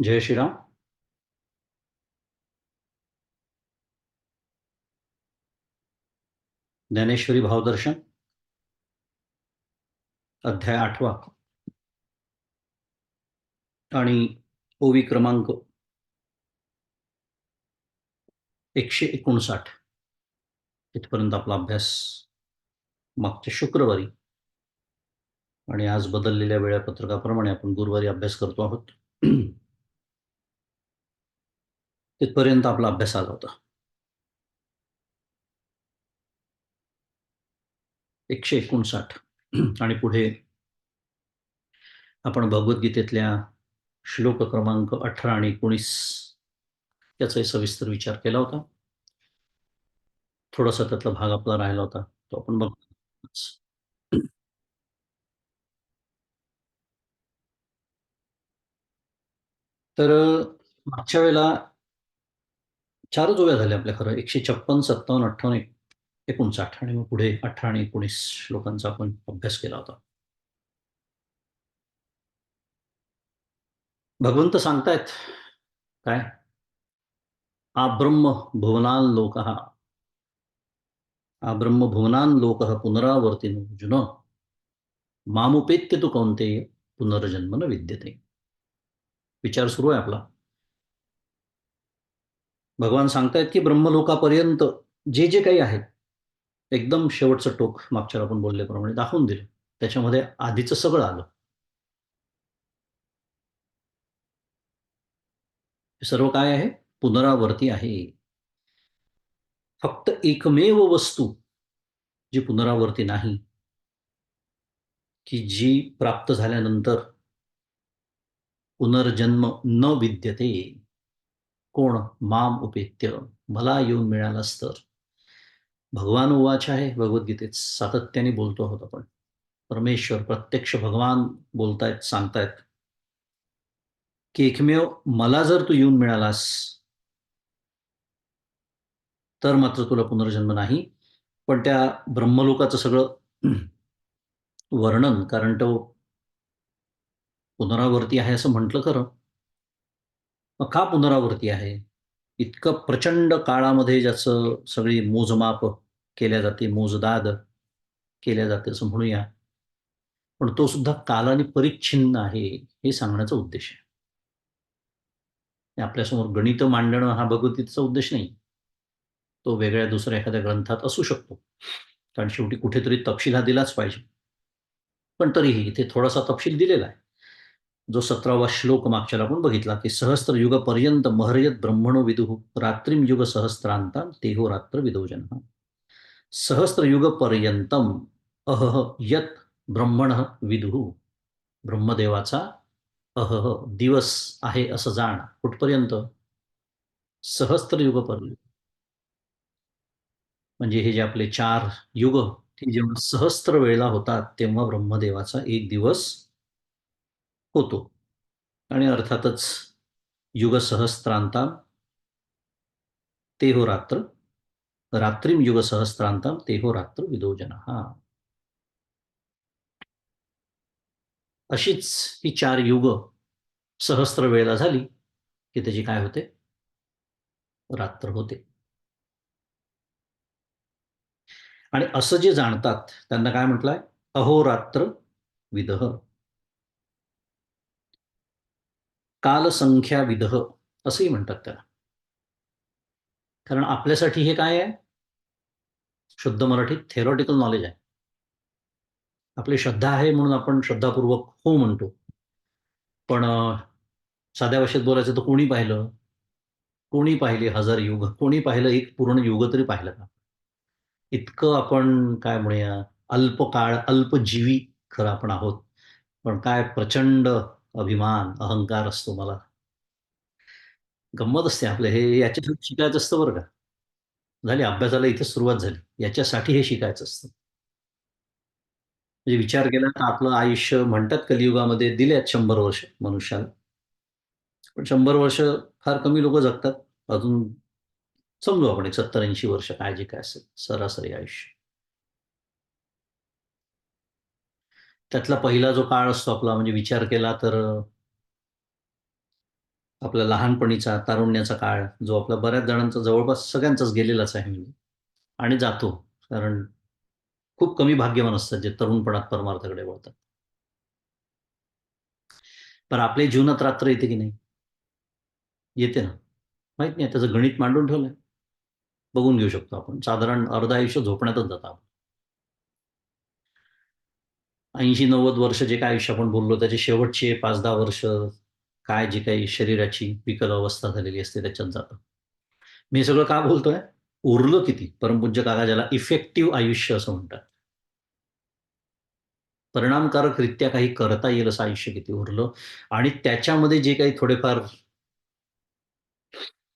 जय श्रीराम. ज्ञानेश्वरी भावदर्शन, अध्याय 8वा आणि ओवी क्रमांक 159. इथपर्यंत आपला अभ्यास मागच्या शुक्रवारी आणि आज बदललेल्या वेळापत्रकाप्रमाणे आपण गुरुवारी अभ्यास करतो आहोत. तिथपर्यंत आपला अभ्यास आला होता. 159 आणि पुढे आपण भगवद्गीतेतल्या श्लोक क्रमांक 18 आणि 19 याचाही सविस्तर विचार केला होता. थोडासा त्यातला भाग आपला राहिला होता, तो आपण बघ. तर मागच्या वेळेला 4च ओव्या झाल्या आपल्या, खरं 156, 57, 58, 59 आणि मग पुढे 18 आणि 19 श्लोकांचा आपण अभ्यास केला होता. भगवंत सांगतायत काय, आब्रह्म भुवनान लोकः, आब्रह्म भुवनान लोकः पुनरावर्तिनो अर्जुन, मामुपेत्य तु कौन्तेय पुनर्जन्म न विद्यते. विचार सुरू आहे आपला. भगवान सांगतायत की ब्रह्मलोकापर्यंत जे जे काही आहे, एकदम शेवटचं टोक मागच्या आपण बोलल्याप्रमाणे दाखवून दिलं. त्याच्यामध्ये आधीचं सगळं आलं. हे सर्व काय आहे? पुनरावर्ती आहे. फक्त एकमेव वस्तू जी पुनरावर्ती नाही, की जी प्राप्त झाल्यानंतर पुनर्जन्म न विद्यते. कोण? माम उपेत्य, मला येऊन मिळालास तर. भगवान उवाच आहे भगवद्गीतेत, सातत्याने बोलतो आहोत आपण. परमेश्वर प्रत्यक्ष भगवान बोलतायत, सांगतायत की एकमेव मला जर तू येऊन मिळालास तर मात्र तुला पुनर्जन्म नाही. पण त्या ब्रह्मलोकाचं सगळं वर्णन, कारण तो पुनरावर्ती आहे असं म्हटलं खरं. मग का पुनरावर्ती आहे? इतकं प्रचंड काळामध्ये ज्याचं सगळी मोजमाप केल्या जाते, मोजदाद केल्या जाते असं म्हणूया, पण तो सुद्धा कालाने परिच्छिन्न आहे, हे सांगण्याचा उद्देश आहे. आपल्यासमोर गणित मांडणं हा भगवद्गीतेचा उद्देश नाही. तो वेगळ्या दुसऱ्या एखाद्या ग्रंथात असू शकतो, कारण शेवटी कुठेतरी तपशील हा दिलाच पाहिजे. पण तरीही इथे थोडासा तपशील दिलेला आहे. जो 17वा श्लोक मागच्याला आपण बघितला, की सहस्त्र युग पर्यंत महर्यत ब्रह्मणो विदुः रात्रिम युग सहस्त्रांता तेहो रात्र विदो जन. सहस्त्र युग पर्यंतम अहह यत ब्रह्मण विदुः, ब्रह्मदेवाचा अहह दिवस आहे असं जाण. कुठपर्यंत? सहस्त्र युग पर्यंत. म्हणजे हे जे आपले 4 युग, ते जेव्हा सहस्त्र वेळेला होतात तेव्हा ब्रह्मदेवाचा एक दिवस होतो. आणि अर्थातच युग सहस्त्रांता तेहो रात्र, रात्रीम युग सहस्त्रांता तेहो रात्र विदो जनः. अशीच ही 4 युग सहस्त्र वेळेला झाली की त्याची काय होते? रात्र होते. आणि असं जे जाणतात त्यांना काय म्हटलंय? अहोरात्र विदः, कालसंख्या विदः असंही म्हणतात त्याला. कारण आपल्यासाठी हे काय आहे? शुद्ध मराठीत थेरॉटिकल नॉलेज आहे. आपली श्रद्धा आहे म्हणून आपण श्रद्धापूर्वक हो म्हणतो. पण साध्या भाषेत बोलायचं तर कोणी पाहिलं? कोणी पाहिले 1000 युग? कोणी पाहिलं एक पूर्ण युग तरी पाहिलं का? इतकं आपण काय म्हणूया, अल्पकाळ, अल्पजीवी खरं आपण आहोत. पण काय प्रचंड अभिमान, अहंकार असतो मला. गंमत असते आपलं हे, याच्यासाठी शिकायचं असतं बरं का. झाली अभ्यासाला इथेच सुरुवात झाली. याच्यासाठी हे शिकायचं असतं. म्हणजे विचार केला तर आपलं आयुष्य म्हणतात कलियुगामध्ये दिलेत 100 वर्ष मनुष्याला. पण 100 वर्ष फार कमी लोकं जगतात. अजून समजू आपण एक 70-80 वर्ष काय जे काय असेल सरासरी आयुष्य. त्यातला पहिला जो काळ असतो आपला, म्हणजे विचार केला तर आपल्या लहानपणीचा, तारुण्याचा काळ जो आपला बऱ्याच जणांचा जवळपास सगळ्यांचाच गेलेलाच आहे म्हणजे आणि जातो. कारण खूप कमी भाग्यवान असतात जे तरुणपणात परमार्थाकडे वळतात. पण आपल्याही जीवनात रात्र येते की नाही? येते ना. माहीत नाही त्याचं गणित मांडून ठेवलंय. बघून घेऊ शकतो आपण. साधारण अर्ध आयुष्य झोपण्यातच जातं आपलं. 80-90 वर्ष जे काही आयुष्य आपण बोललो त्याचे शेवटचे 5-10 वर्ष काय जी काही शरीराची विकल अवस्था झालेली असते त्याच्यात जातं. मी हे सगळं का बोलतोय? उरलं किती? परमपूज्य काका ज्याला इफेक्टिव्ह आयुष्य असं म्हणतात. परिणामकारकरित्या काही करता येईल असं आयुष्य किती उरलं आणि त्याच्यामध्ये जे काही थोडेफार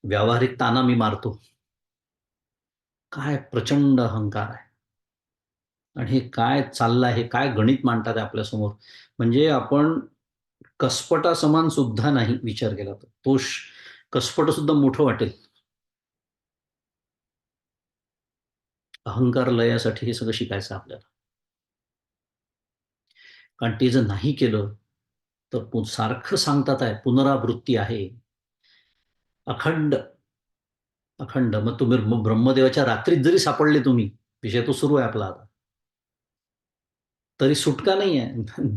व्यावहारिक ताना मी मारतो. काय प्रचंड अहंकार आहे आणि हे काय चाललं आहे, काय गणित मांडतात आहे आपल्यासमोर. म्हणजे आपण कसपटासमान सुद्धा नाही विचार केला तर. तो कसपट सुद्धा मोठं वाटेल. अहंकार लयासाठी हे सगळं शिकायचं आहे आपल्याला. कारण ते जर नाही केलं, तर सारखं सांगतात आहे, पुनरावृत्ती आहे. अखंड, अखंड. मग तुम्ही ब्रह्मदेवाच्या रात्रीत जरी सापडले तुम्ही, विषय तो सुरू आहे आपला आता. तरी सुटका नाहीये.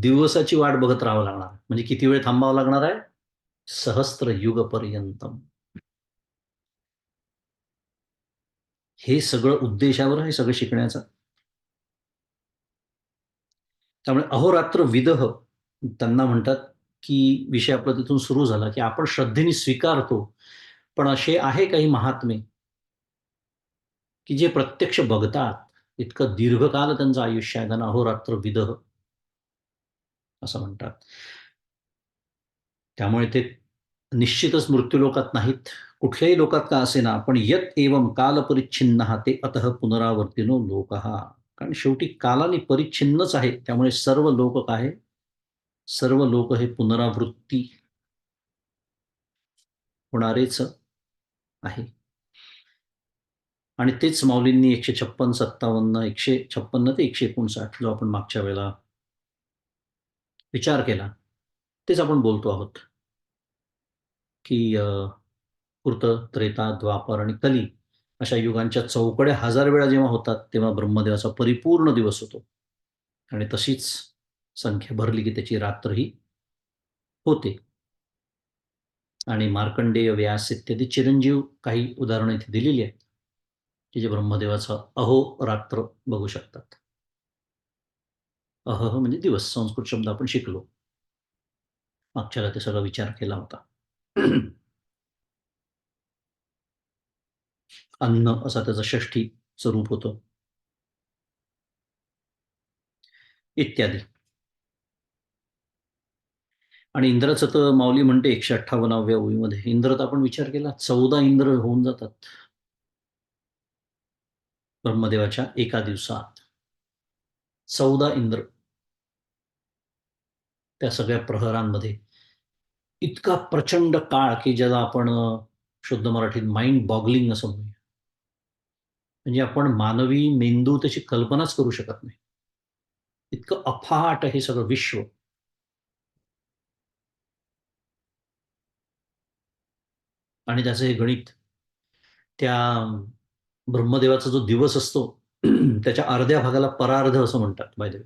दिवसाची वाट बघत राहावं लागणार. म्हणजे किती वेळ थांबावं लागणार आहे? सहस्त्र युगपर्यंतम. हे सगळं उद्देशावर आहे सगळं शिकण्याचा. त्यामुळे अहोरात्र विदह त्यांना म्हणतात, की विषय आपला तिथून सुरू झाला, की आपण श्रद्धेने स्वीकारतो. पण असे आहे काही महात्मे, की जे प्रत्यक्ष बघतात. इतकं दीर्घकाल त्यांचं आयुष्य आहे. त्यांना अहोरात्र विदह असं म्हणतात. त्यामुळे ते निश्चितच मृत्यूलोकात नाहीत. कुठल्याही लोकात का असेना, पण यत एवं कालपरिच्छिन्नः ते अतः पुनरावर्तिनो लोकः. कारण शेवटी कालाने परिच्छिन्नच आहे. त्यामुळे सर्व लोक काय आहे? सर्व लोक हे पुनरावृत्ती होणारेच आहे. आणि तेच माऊलींनी 156, 57, 156 ते 159 जो आपण मागच्या वेळेला विचार केला, तेच आपण बोलतो आहोत, की कृत, त्रेता, द्वापर आणि कली अशा युगांच्या चौकड्या हजार वेळा जेव्हा होतात, तेव्हा ब्रह्मदेवाचा परिपूर्ण दिवस होतो. आणि तशीच संख्या भरली की त्याची रात्रही होते. आणि मार्कंडेय, व्यास इत्यादी चिरंजीव काही उदाहरणं इथे दिलेली आहेत, की जे ब्रह्मदेवाचा अहोरात्र बघू शकतात. अहह म्हणजे दिवस संस्कृत शब्द आपण शिकलो. मागच्याला ते सगळा विचार केला होता. अन्न असा त्याचं षष्ठीचं रूप होतं, इत्यादी. आणि इंद्राचं तर माऊली म्हणते 158व्या ओळीमध्ये. इंद्र तर आपण विचार केला 14 इंद्र होऊन जातात ब्रह्मदेवाच्या एका दिवसात. 14 इंद्र त्या सगळ्या प्रहरांमध्ये. इतका प्रचंड काळ, की ज्याला आपण शुद्ध मराठीत माइंड बॉगलिंग असं म्हणूया. म्हणजे आपण मानवी मेंदू त्याची कल्पनाच करू शकत नाही. इतकं अफाट हे सगळं विश्व आणि त्याचं हे गणित. त्या ब्रह्मदेवाचा जो दिवस असतो, त्याच्या अर्ध्या भागाला परार्ध असं म्हणतात बाय द वे.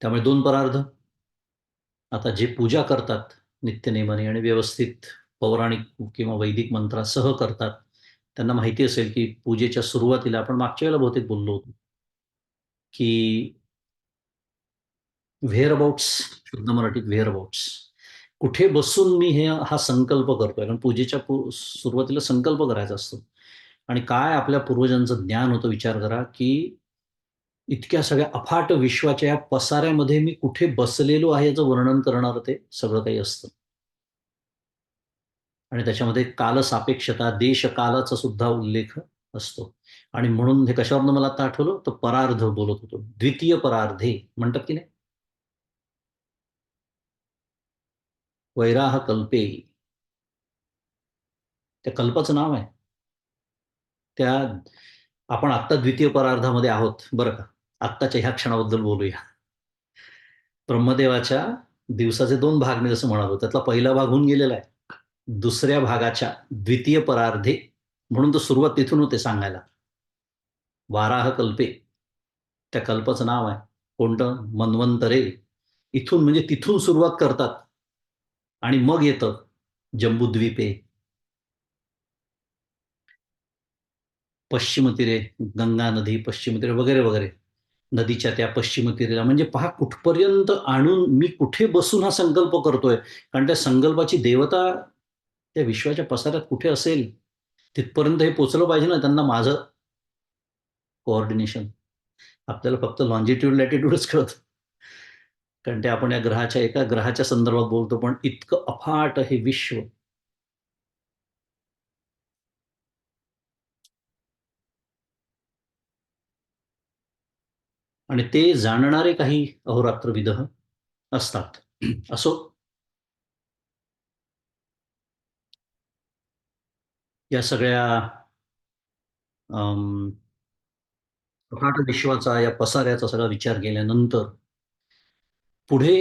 त्यामुळे 2 परार्ध. आता जे पूजा करतात नित्यनेमाने आणि व्यवस्थित पौराणिक किंवा वैदिक मंत्रासह करतात, त्यांना माहिती असेल की पूजेच्या सुरुवातीला आपण मागच्या वेळेला बहुतेक बोललो होतो, की व्हेअर अबाउट्स, शुद्ध मराठीत व्हेअर अबाउट्स. कुठे बसून मी हा संकल्प करतोय. कारण पूजेच्या सुरुवातीला संकल्प करायचा असतो. आणि काय आपल्या पूर्वजांचं ज्ञान होतं विचार करा, की इतक्या सगळ्या अफाट विश्वाच्या या पसाऱ्यामध्ये मी कुठे बसलेलो आहे याचं वर्णन करणारं ते सगळं काही असतं. आणि त्याच्यामध्ये कालसापेक्षता, देश-कालाचा सुद्धा उल्लेख असतो. आणि म्हणून हे कशावरून मला आता आठवलं, तर परार्ध बोलत होतो. द्वितीय परार्धे म्हणतात की नाही, वैराह कल्पे, त्या कल्पाचं नाव आहे. त्या आपण आत्ता द्वितीय परार्धामध्ये आहोत बरं का. आत्ताच्या ह्या क्षणाबद्दल बोलूया. ब्रह्मदेवाच्या दिवसाचे 2 भाग मी जसं म्हणालो, त्यातला पहिला भाग होऊन गेलेला आहे. दुसऱ्या भागाच्या द्वितीय परार्धे म्हणून तर सुरुवात तिथून होते सांगायला. वाराह कल्पे, त्या कल्पाचं नाव आहे. कोणतं? मन्वंतरे. इथून म्हणजे तिथून सुरुवात करतात आणि मग येतं जंबूद्वीपे, पश्चिम तीरे, गंगा नदी, पश्चिम तीरे वगैरे, वगैरे. नदीच्या त्या पश्चिम तीरेला म्हणजे पहा कुठपर्यंत आणून मी कुठे बसून हा संकल्प करतोय. कारण त्या संकल्पाची देवता त्या विश्वाच्या पसाऱ्यात कुठे असेल, तिथपर्यंत हे पोहोचलं पाहिजे ना त्यांना माझं कोऑर्डिनेशन. आपल्याला फक्त लॉन्जिट्यूड, लॅटिट्यूडच कळतं. कारण ते आपण या ग्रहाच्या एका ग्रहाच्या संदर्भात बोलतो, पण इतकं अफाट हे विश्व. आणि ते जाणणारे काही अहोरात्र विदह असतात. असो, या सगळ्या अं, अफाट विश्वाचा, या पसाऱ्याचा सगळा विचार केल्यानंतर पुढे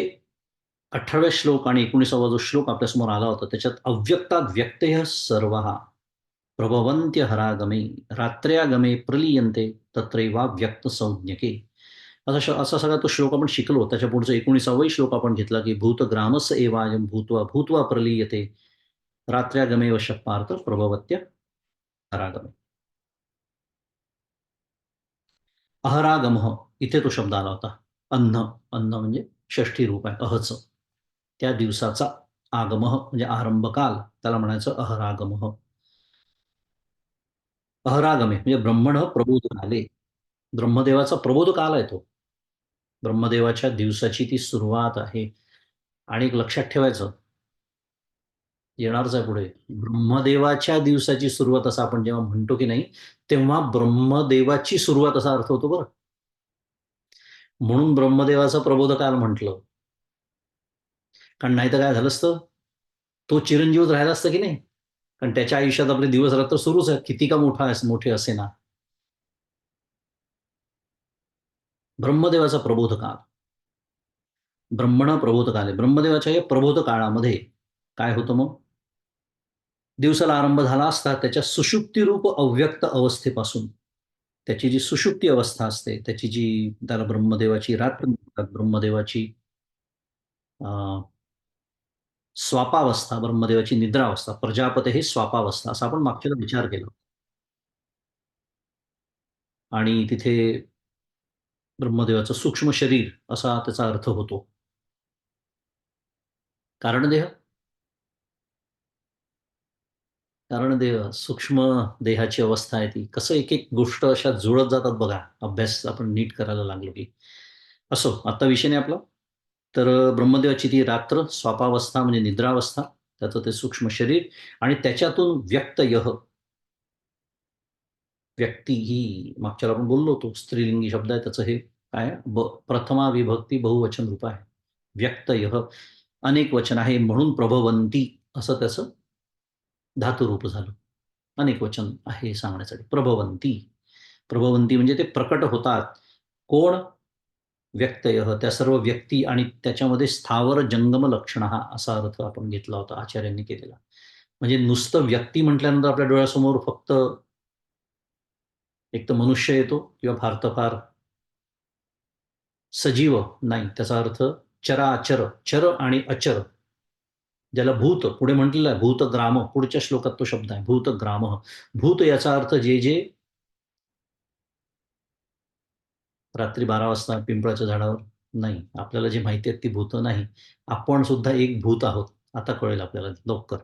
18व्या श्लोक आणि 19वा जो श्लोक आपल्यासमोर आला होता, त्याच्यात अव्यक्तात् व्यक्तयः सर्वः प्रभवन्त्यहरागमे रात्र्यागमे प्रलीयन्ते तत्रैवाव्यक्तसंज्ञके. असा सगळा तो श्लोक आपण शिकलो. त्याच्या पुढचा 19वाही श्लोक आपण घेतला, की भूतग्रामस्य एवायं भूत्वा भूत्वा प्रलीयते रात्र्यागमे वशः पार्थ प्रभवत्य हरागमे. अहरागमः, इथे तो शब्द आला होता. अन्न, अन्न म्हणजे षष्ठी रूप आहे अहचं. त्या दिवसाचा आगमः म्हणजे आरंभकाल, त्याला म्हणायचं अहरागमः. अहरागमे म्हणजे ब्रह्मणः प्रबोधकाले. ब्रह्मदेवाचा प्रबोध काल आहे तो. ब्रह्मदेवाच्या दिवसाची ती सुरुवात आहे. आणि एक लक्षात ठेवायचं, येणारच आहे पुढे. ब्रह्मदेवाच्या दिवसाची सुरुवात असं आपण जेव्हा म्हणतो की नाही, तेव्हा ब्रह्मदेवाची सुरुवात असा अर्थ होतो बरं. म्हणून ब्रह्मदेवाचा प्रबोधकाल म्हटलं. कारण नाहीतर काय झालं असतं, तो चिरंजीवच राहिला असता की नाही. कारण त्याच्या आयुष्यात आपले दिवस-रात्र सुरूच आहेत. किती का मोठे असेना. ब्रह्मदेवाचा प्रबोधकाल. ब्रह्मणा प्रबोधकाले. ब्रह्मदेवाच्या या प्रबोध काळामध्ये काय होतं मग? दिवसाला आरंभ झाला असता त्याच्या सुषुप्तीरूप अव्यक्त अवस्थेपासून, त्याची जी सुषुप्ती अवस्था असते, त्याची जी त्याला ब्रह्मदेवाची रात्र म्हणतात, ब्रह्मदेवाची अ, स्वापावस्था, ब्रह्मदेवाची निद्रावस्था, प्रजापते हे स्वापावस्था असा आपण मागच्या विचार केला. आणि तिथे ब्रह्मदेवाचं सूक्ष्म शरीर असा त्याचा अर्थ होतो. कारणदेह, कारणदेह सूक्ष्म देहाची अवस्था आहे ती. कसं एक-एक गोष्ट अशा जुळत जातात बघा, अभ्यास आपण नीट करायला लागलो की. असो, आता विषय नाही आपला. तर ब्रह्मदेवाची ती रात्र, स्वापावस्था म्हणजे निद्रावस्था, त्याचं ते सूक्ष्म शरीर आणि त्याच्यातून व्यक्तयः, व्यक्ती ही मागच्याला आपण बोललो होतो, स्त्रीलिंगी शब्द आहे त्याचं हे काय आहे? प्रथमा विभक्ती बहुवचन रूप आहे. व्यक्तयः अनेक वचन आहे म्हणून प्रभवंती असं त्याचं धातुरूप झालं. अनेक वचन आहे सांगण्यासाठी. प्रभवंती, प्रभवंती म्हणजे ते प्रकट होतात. कोण? व्यक्तयः, त्या सर्व व्यक्ती आणि त्याच्यामध्ये स्थावर जंगम लक्षणः असा अर्थ आपण घेतला होता आचार्यांनी केलेला. म्हणजे नुसतं व्यक्ती म्हटल्यानंतर आपल्या डोळ्यासमोर फक्त एक तर मनुष्य येतो किंवा फार तर फार सजीव नाही. त्याचा अर्थ चराचर, चर आणि अचर. ज्याला भूत पुढे म्हटलेलं आहे, भूतग्राम पुढच्या श्लोकात तो शब्द आहे, भूतग्रामः. भूत याचा अर्थ जे जे रात्री 12 वाजता पिंपळाच्या झाडावर नाही. आपल्याला जे माहिती आहेत ती भूतं नाही. आपण सुद्धा एक भूत आहोत. आता कळेल आपल्याला लवकर.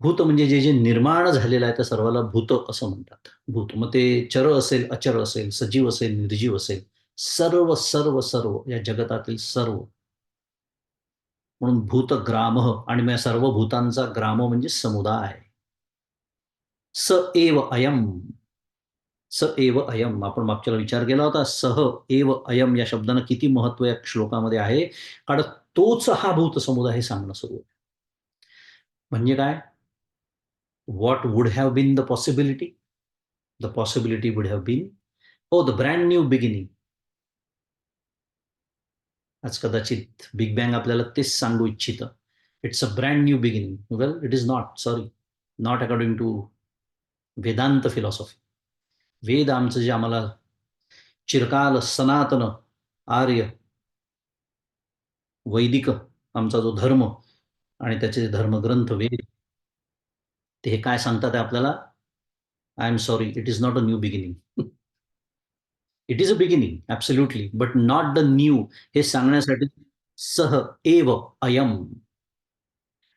भूत म्हणजे जे जे निर्माण झालेलं आहे त्या सर्वाला भूत असं म्हणतात. भूत. मग ते चर असेल, अचर असेल, सजीव असेल, निर्जीव असेल. सर्व, सर्व, सर्व या जगतातील सर्व. म्हणून भूतग्रामः आणि मग सर्व भूतांचा ग्राम म्हणजे समुदाय. स एव अयम्. स एव अयम्. आपण मागच्याला विचार केला होता. सह एव अयम् या शब्दानं किती महत्व या श्लोकामध्ये आहे. कारण तोच हा भूत समुदाय हे सांगणं सुरू आहे. म्हणजे काय? What would have been the possibility? The possibility would have been, the brand new beginning. आज कदाचित बिग बँग आपल्याला तेच सांगू इच्छितं. It's a brand new beginning. Well, it is not. Sorry. Not according to Vedanta philosophy. Veda आमचं जे आम्हाला चिरकाल सनातन आर्य वैदिक आमचा जो धर्म आणि त्याचे धर्मग्रंथ वेद, ते हे काय सांगतात आहे आपल्याला? I am sorry, it is not a new beginning. It is a beginning absolutely, but not the new. हे सांगण्यासाठी सह एव अयम.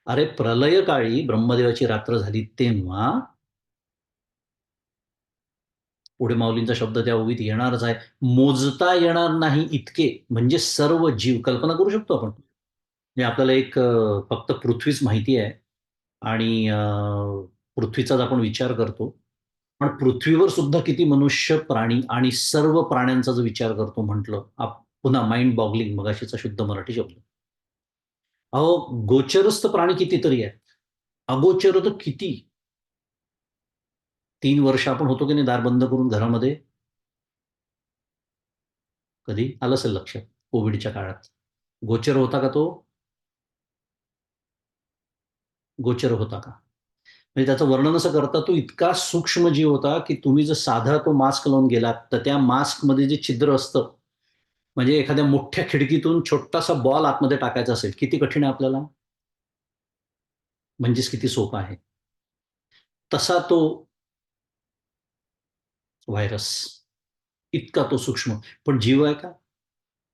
अरे प्रलयकाळी ब्रह्मदेवाची रात्र झाली तेव्हा पुढे माऊलींचा शब्द त्या ओवीत येणारच आहे. मोजता येणार नाही इतके म्हणजे सर्व जीव. कल्पना करू शकतो आपण. म्हणजे आपल्याला एक फक्त पृथ्वीच माहिती आहे आणि पृथ्वीचाच आपण विचार करतो. पण पृथ्वीवर सुद्धा किती मनुष्य, प्राणी आणि सर्व प्राण्यांचा जो विचार करतो म्हटलं, पुन्हा माइंड बॉगलिंग मगाशीचा शुद्ध मराठी शब्द. अहो, गोचरस्थ प्राणी कितीतरी आहेत. अगोचर तर किती. 3 वर्ष आपण होतो की नाही दार बंद करून घरामध्ये. कधी आलं असेल लक्षात कोविडच्या काळात. गोचर होता का तो? गोचर होता का? म्हणजे त्याचं वर्णन असं करता, तो इतका सूक्ष्म जीव होता की तुम्ही जर साधा तो मास्क लावून गेलात तर त्या मास्कमध्ये जे छिद्र असतं, म्हणजे एखाद्या मोठ्या खिडकीतून छोटासा बॉल आतमध्ये टाकायचा असेल, किती कठीण आहे आपल्याला. म्हणजेच किती सोपं आहे. तसा तो व्हायरस, इतका तो सूक्ष्म. पण जीव आहे का?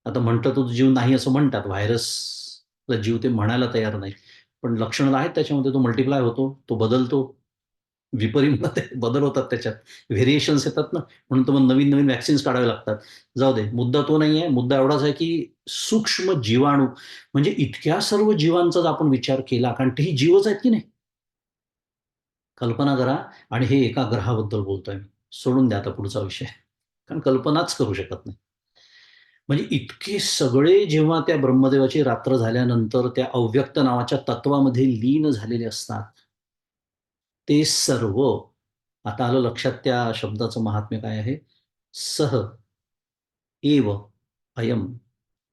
आता म्हणतात तो जीव नाही असं म्हणतात. व्हायरसला जीव ते म्हणायला तयार नाही. पण लक्षणं आहेत त्याच्यामध्ये. तो मल्टिप्लाय होतो, तो बदलतो. विपरीत बदल होतात त्याच्यात. व्हेरिएशन्स येतात ना, म्हणून तर मग नवीन-नवीन व्हॅक्सिन्स काढावे लागतात. जाऊ दे, मुद्दा तो नाही आहे. मुद्दा एवढाच आहे, की सूक्ष्म जीवाणू म्हणजे इतक्या सर्व जीवांचा जर आपण विचार केला, कारण तेही जीवच आहेत की नाही? कल्पना करा. आणि हे एका ग्रहाबद्दल बोलतोय मी. सोडून द्या आता पुढचा विषय. कारण कल्पनाच करू शकत नाही. म्हणजे इतके सगळे जेव्हा त्या ब्रह्मदेवाची रात्र झाल्यानंतर त्या अव्यक्त नावाच्या तत्वामध्ये लीन झालेले असतात, ते सर्व आता आलं लक्षात त्या शब्दाचं महात्म्य काय आहे? सह एव अयम.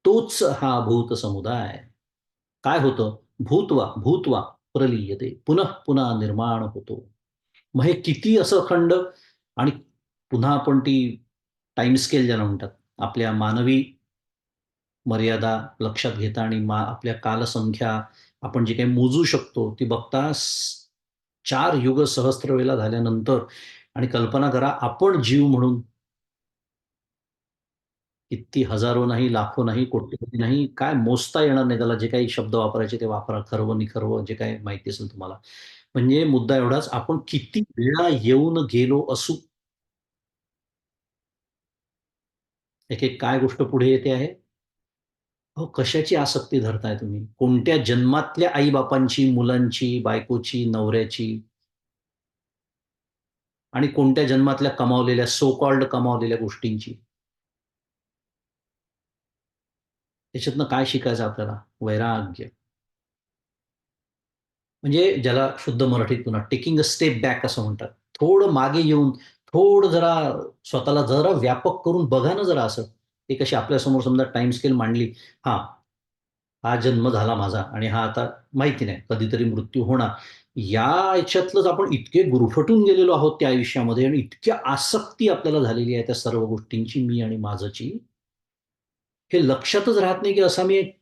तोच हा भूत समुदाय. काय होतं? भूत्वा प्रलीयते. पुन्हा निर्माण होतो. मग हे किती असं अखंड. आणि पुन्हा आपण ती टाइम स्केल ज्याला म्हणतात, आपल्या मानवी मर्यादा लक्षात घेता आणि आपल्या कालसंख्या आपण जे काही मोजू शकतो ती बघता 4 युग सहस्त्रवेला झाल्यानंतर. आणि कल्पना करा, आपण जीव म्हणून किती हजारो नाही, लाखो नाही, कोटी नाही, काय मोजता येणार नाही त्याला. जे काही शब्द वापरायचे ते वापरा. खरवं-निखरवं जे काही माहिती असेल तुम्हाला. म्हणजे मुद्दा एवढाच, आपण किती वेळा येऊन गेलो असू. एक-एक काय गोष्ट पुढे येते आहे. अहो, कशाची आसक्ती धरताय तुम्ही? कोणत्या जन्मातल्या आई-बापांची, मुलांची, बायकोची, नवऱ्याची आणि कोणत्या जन्मातल्या कमावलेल्या, सो कॉल्ड कमावलेल्या गोष्टींची. त्याच्यातनं काय शिकायचं आपल्याला? वैराग्य. म्हणजे ज्याला शुद्ध मराठीत पुन्हा टेकिंग अ स्टेप बॅक असं म्हणतात. थोडं मागे येऊन, थोडं जरा स्वतःला जरा व्यापक करून बघा ना जरा असं. एक अशी आपल्यासमोर समजा टाईम स्केल मांडली. हां, हा जन्म झाला माझा आणि हा आता माहिती नाही, कधीतरी मृत्यू होणार. या ह्याच्यातलंच आपण इतके गुरफटून गेलेलो आहोत त्या आयुष्यामध्ये आणि इतक्या आसक्ती आपल्याला झालेली आहे त्या सर्व गोष्टींची, मी आणि माझची. हे लक्षातच राहत नाही, की असा मी एक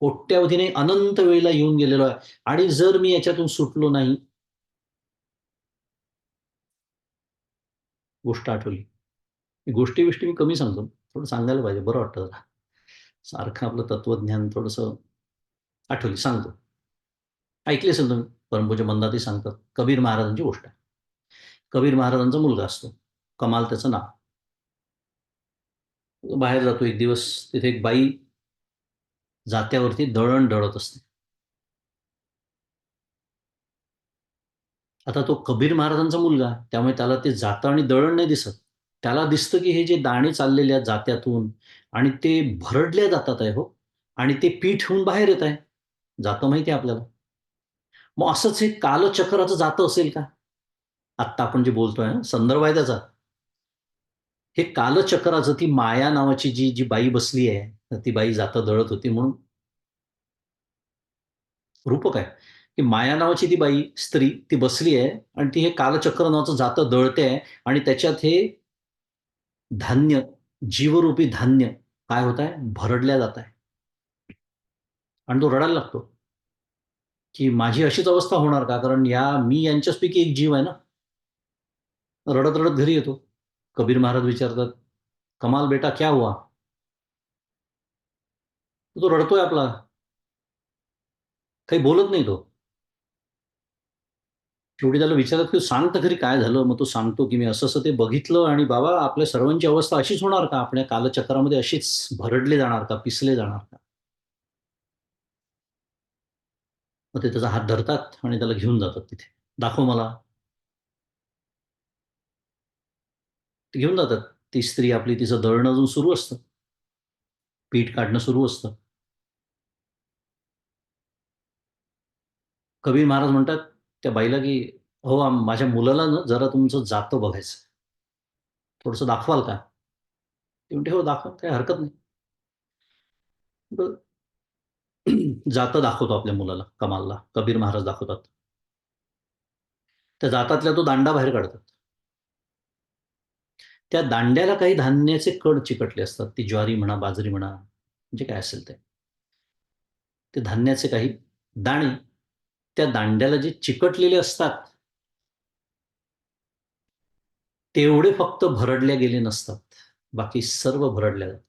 कोट्यावधीने अनंत वेळेला येऊन गेलेलो आहे. आणि जर मी याच्यातून सुटलो नाही. गोष्ट आठवली. गोष्टी-बिष्टी मी कमी सांगतो. थोडं सांगायला पाहिजे. बरं वाटतं जरा. सारखं आपलं तत्वज्ञान थोडंसं आठवली, सांगतो. ऐकली असेल तुम्ही. परमपूज्य मंदाताई सांगतात. कबीर महाराजांची गोष्ट आहे. कबीर महाराजांचा मुलगा असतो. कमाल त्याचं नाव. तो बाहेर जातो एक दिवस. तिथे एक बाई जात्यावरती दळण दळत असते. आता तो कबीर महाराजांचा मुलगा, त्यामुळे त्याला ते जातं आणि दळण नाही दिसत. त्याला दिसतं की हे जे दाणे चाललेले आहेत जात्यातून आणि ते भरडले जातात आहे हो. आणि ते पीठ होऊन बाहेर येत आहे. जातं माहिती आहे आपल्याला. मग असंच हे कालचक्राचं जातं असेल का? आत्ता आपण जे बोलतोय ना, संदर्भ आहे त्याचा. हे कालचक्राचं, ती माया नावाची जी जी बाई बसली आहे, तर ती बाई जातं दळत होती म्हणून रूपक आहे, की माया नावाची ती बाई, स्त्री ती बसली आहे आणि ती हे कालचक्र नावाचं जातं दळते आहे आणि त्याच्यात हे धान्य, जीवरूपी धान्य काय होत आहे, भरडल्या जात आहे. आणि तो रडायला लागतो, की माझी अशीच अवस्था होणार का? कारण मी यांच्याचपैकी एक जीव आहे ना. रडत-रडत घरी येतो. कबीर महाराज विचारतात, "कमाल बेटा क्या हुआ?" तो रडतोय आपला. काही बोलत नाही तो. शेवटी त्याला विचारतात, की "सांग तर खरी काय झालं?" मग तो सांगतो, की "मी असं-असं ते बघितलं आणि बाबा आपल्या सर्वांची अवस्था अशीच होणार का? आपण या कालचक्रामध्ये अशीच भरडले जाणार का? पिसले जाणार का?" मग ते त्याचा हात धरतात आणि त्याला घेऊन जातात तिथे. "दाखव मला." ते घेऊन जातात. ती स्त्री आपली तिचं दळणं अजून सुरू असतं. पीठ काढणं सुरू असतं. कबीर महाराज म्हणतात त्या बाईला, की "हो, माझ्या मुलाला ना जरा तुमचं जातं बघायचं. थोडंसं दाखवाल का?" ती म्हणते, "हो, दाखवा. काही हरकत नाही." बरं. जातं दाखवतो आपल्या मुलाला, कमालला. कबीर महाराज दाखवतात. त्या जातातल्या तो दांडा बाहेर काढतात. त्या दांड्याला काही धान्याचे कण चिकटले असतात. ती ज्वारी म्हणा, बाजरी म्हणा, जे काय असेल ते. ते धान्याचे काही दाणे त्या दांड्याला जे चिकटलेले असतात, तेवढे फक्त भरडल्या गेले नसतात. बाकी सर्व भरडल्या जातात.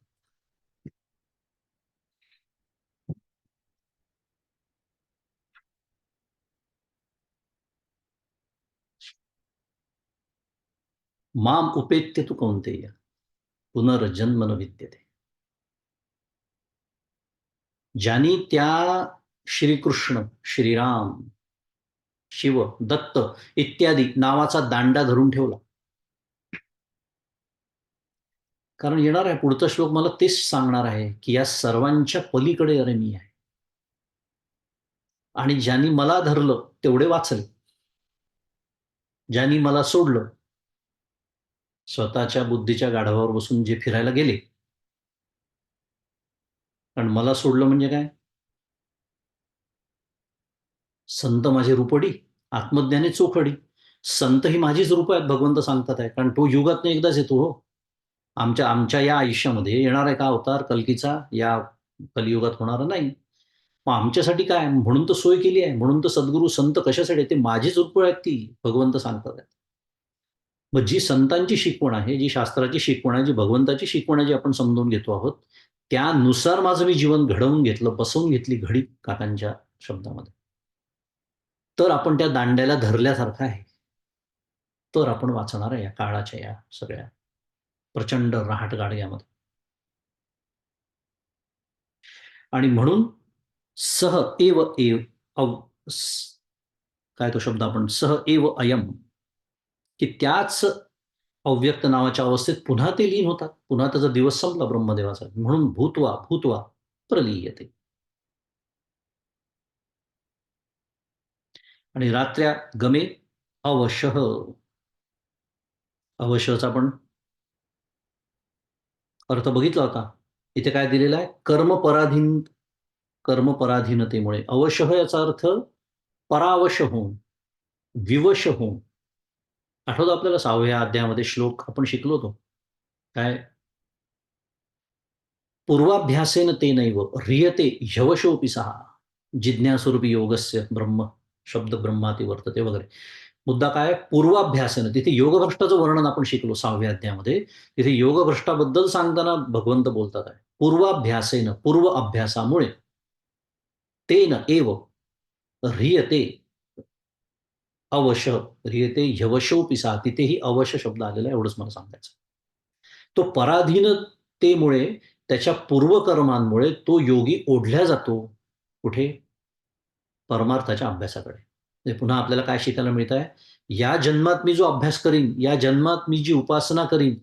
माम उपेत्य तू कौंतेय, पुनर्जन्म न विद्यते. ज्यांनी त्या श्रीकृष्ण, श्रीराम, शिव, दत्त इत्यादी नावाचा दांडा धरून ठेवला. कारण येणार आहे पुढचा श्लोक मला तेच सांगणार आहे, की या सर्वांच्या पलीकडे अरे मी आहे. आणि ज्यांनी मला धरलं तेवढे वाचले. ज्यांनी मला सोडलं, स्वतःच्या बुद्धीच्या गाढवावर बसून जे फिरायला गेले, कारण मला सोडलं म्हणजे काय? संत माझे रूपडी, आत्मज्ञानी चोखडी. संत ही माझीच रूप आहेत, भगवंत सांगतात आहे. कारण तो युगातनं एकदाच येतो हो. आमच्या आमच्या या आयुष्यामध्ये येणार आहे का अवतार कल्कीचा? या कलियुगात होणारा नाही. मग आमच्यासाठी काय? म्हणून तर सोय केली आहे. म्हणून तर सद्गुरू संत कशासाठी आहेत? ते माझीच रूपं आहेत ती, भगवंत सांगतात आहेत. मग जी संतांची शिकवण आहे, जी शास्त्राची शिकवण आहे, जी भगवंताची शिकवण आहे, जी आपण समजून घेतो आहोत, त्यानुसार माझं मी जीवन घडवून घेतलं, बसवून घेतली घडी काकांच्या शब्दामध्ये. तर आपण त्या दांड्याला धरल्यासारखं आहे. तर आपण वाचणार आहे या काळाच्या या सगळ्या प्रचंड रहाट गाडग्यामध्ये. आणि म्हणून सह एव एव अव काय तो शब्द आपण सह एव अयम, की त्याच अव्यक्त नावाच्या अवस्थेत पुन्हा ते लीन होतात. पुन्हा त्याचा दिवस संपला ब्रह्मदेवाचा. म्हणून भूत्वा भूत्वा प्रलीयते. आणि रात्र्या गमे अवशः. अवशचा आपण अर्थ बघितला होता. इथे काय दिलेला आहे? कर्मपराधीनतेमुळे. अवशः याचा अर्थ परावश होऊन, विवश होऊन. आठवतं आपल्याला 6व्या अध्यायामध्ये श्लोक आपण शिकलो होतो. काय? पूर्वाभ्यासेन तेनैव ह्रियते ह्यवशोऽपि सः जिज्ञासूरूपी योगस्य ब्रह्म शब्द ब्रह्माती वर्तते वगैरे. मुद्दा काय? पूर्वाभ्यासेनं. तिथे योगभ्रष्टाचं वर्णन आपण शिकलो 6व्या अध्यायामध्ये. तिथे योगभ्रष्टाबद्दल सांगताना भगवंत बोलतात आहे. पूर्वाभ्यासेन, पूर्व अभ्यासामुळे तेन एव ह्रियते अवश, ह्रियते ह्यवशोऽपि सः. तिथेही अवश शब्द आलेला आहे, एवढंच मला सांगायचं. तो पराधीनतेमुळे, त्याच्या पूर्वकर्मांमुळे तो योगी ओढल्या जातो. कुठे? परमार्थाच्या अभ्यासाकडे. म्हणजे पुन्हा आपल्याला काय शिकायला मिळत आहे? या जन्मात मी जो अभ्यास करीन, या जन्मात मी जी उपासना करीन,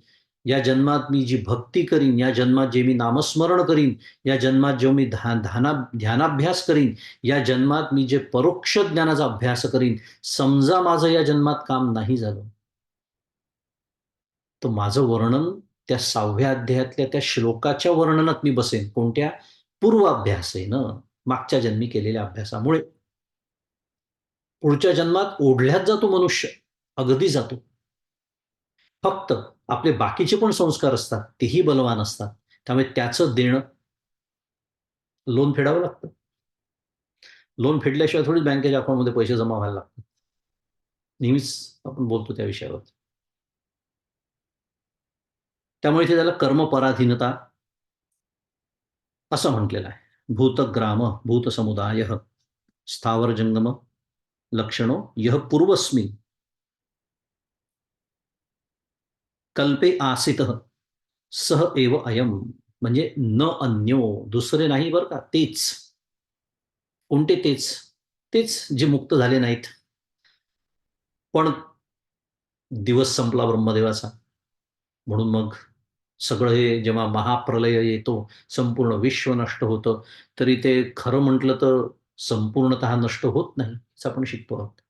या जन्मात मी जी भक्ती करीन, या जन्मात जे मी नामस्मरण करीन, या जन्मात जो मी ध्यानाभ्यास करीन, या जन्मात मी जे परोक्ष ज्ञानाचा अभ्यास करीन, समजा माझं या जन्मात काम नाही झालं, तर माझं वर्णन त्या 6व्या अध्यायातल्या त्या श्लोकाच्या वर्णनात मी बसेन. कोणत्या? पूर्वाभ्यासेनं, मागच्या जन्मी केलेल्या अभ्यासामुळे. पुढच्या जन्मात ओढल्यात जातो मनुष्य, अगदी जातो. फक्त आपले बाकीचे पण संस्कार असतात, तेही बलवान असतात. त्यामुळे त्याचं देणं लोन फेडावं लागतं. लोन फेडल्याशिवाय थोडीच बँकेच्या अकाउंटमध्ये पैसे जमा व्हायला लागतात. नेहमीच आपण बोलतो त्या विषयावर. त्यामुळे इथे त्याला कर्मपराधीनता असं म्हटलेलं आहे. भूतग्राम भूतसमुदाय स्थावर जंगम लक्षणो यह पूर्वस्मिन् कल्पे आसित सह एव अयम, म्हणजे न अन्यो, दुसरे नाही बरं का, तेच. कोणते तेच? तेच जे मुक्त झाले नाहीत. पण दिवस संपला ब्रह्मदेवाचा, म्हणून मग सगळं हे जेव्हा महाप्रलय येतो, संपूर्ण विश्व नष्ट होतं, तरी ते खरं म्हटलं तर संपूर्णतः नष्ट होत नाही, असं आपण शिकतो आहोत.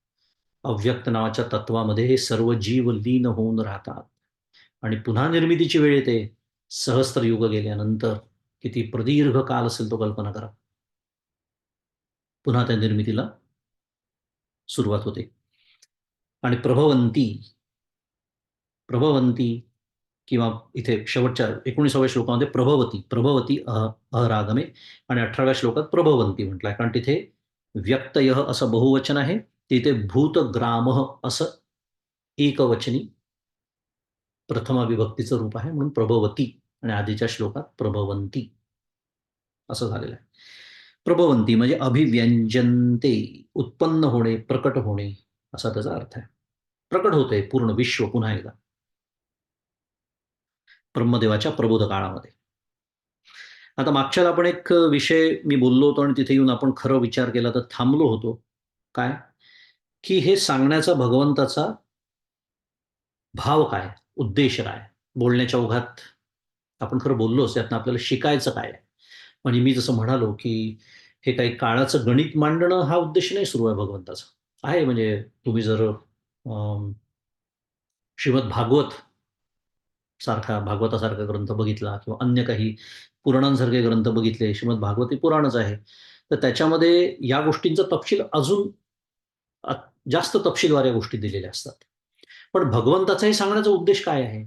अव्यक्त नावाच्या तत्वामध्ये हे सर्व जीव लीन होऊन राहतात आणि पुन्हा निर्मितीची वेळ येते. सहस्त्र युग गेल्यानंतर किती प्रदीर्घ काल असेल तो कल्पना करा. पुन्हा त्या निर्मितीला सुरुवात होते. आणि प्रभवंती प्रभवंती किंवा इथे शेवटच्या 19व्या श्लोकामध्ये प्रभवती प्रभवती अहरागमे आणि 18व्या श्लोकात प्रभवंती म्हटलंय, कारण तिथे व्यक्तय असं बहुवचन आहे, तिथे भूतग्राम असं एकवचनी प्रथमा विभक्तीचं रूप आहे, म्हणून प्रभवती, आणि आधीच्या श्लोकात प्रभवंती असं झालेलं आहे. प्रभवंती म्हणजे अभिव्यंजनते, उत्पन्न होणे, प्रकट होणे, असा त्याचा अर्थ आहे. प्रकट होते पूर्ण विश्व पुन्हा एकदा ब्रह्मदेवाच्या प्रबोध काळामध्ये. आता मागच्याला आपण एक विषय मी बोललो होतो आणि तिथे येऊन आपण खरं विचार केला तर थांबलो होतो. काय? की हे सांगण्याचा भगवंताचा भाव काय, उद्देश काय? बोलण्याच्या ओघात आपण खरं बोललोच, त्यातनं आपल्याला शिकायचं काय आहे? म्हणजे मी जसं म्हणालो, की हे काही काळाचं गणित मांडणं हा उद्देश नाही सुरू आहे भगवंताचा. आहे म्हणजे तुम्ही जर श्रीमद भागवत सारखा भागवतासारखा ग्रंथ बघितला किंवा अन्य काही पुराणांसारखे ग्रंथ बघितले, श्रीमद भागवत हे पुराणच आहे. तर त्याच्यामध्ये या गोष्टींचा तपशील अजून जास्त तपशीलवार या गोष्टी दिलेल्या असतात. पण भगवंताचाही सांगण्याचा उद्देश काय आहे,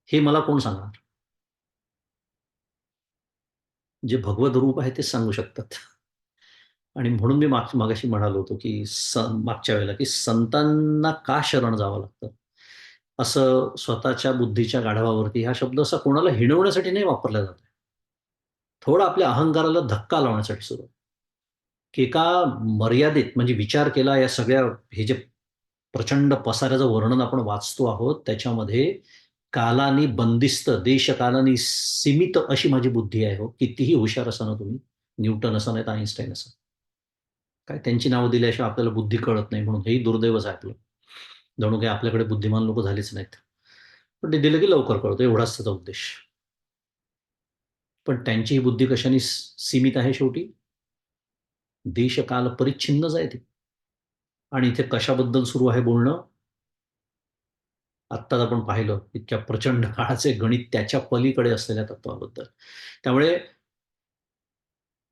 हे मला कोण सांगणार? जे भगवत रूप आहे तेच सांगू शकतात. आणि म्हणून मी मागाशी म्हणालो होतो, की मागच्या वेळेला, की संतांना का शरण जावं लागतं? असं स्वतःच्या बुद्धीच्या गाढवावरती हा शब्द असा कोणाला हिणवण्यासाठी नाही वापरला जात. थोडा आपल्या अहंकाराला धक्का लावण्यासाठी सुरू, की एका मर्यादेत म्हणजे विचार केला, या सगळ्या हे जे प्रचंड पसाऱ्याचं वर्णन आपण वाचतो आहोत, त्याच्यामध्ये कालानी बंदिस्त, देशकालानी सीमित अशी माझी बुद्धी आहे हो. कितीही हुशार असा ना तुम्ही, न्यूटन असा नाही तर आईन्स्टाईन असा. काय त्यांची नावं दिल्याशिवाय आपल्याला बुद्धी कळत नाही, म्हणून हेही दुर्दैवच आहे आपलं. जणू काही आपल्याकडे बुद्धिमान लोक झालेच नाहीत. पण ते दिलं की लवकर कळतं, एवढाच त्याचा उद्देश. पण त्यांची ही बुद्धी कशाने सीमित आहे शेवटी? देशकाल परिच्छिन्नच आहे ती. आणि इथे कशाबद्दल सुरू आहे बोलणं? आत्ताच आपण पाहिलं, इतक्या प्रचंड काळाचे गणित त्याच्या पलीकडे असलेल्या तत्वाबद्दल. त्यामुळे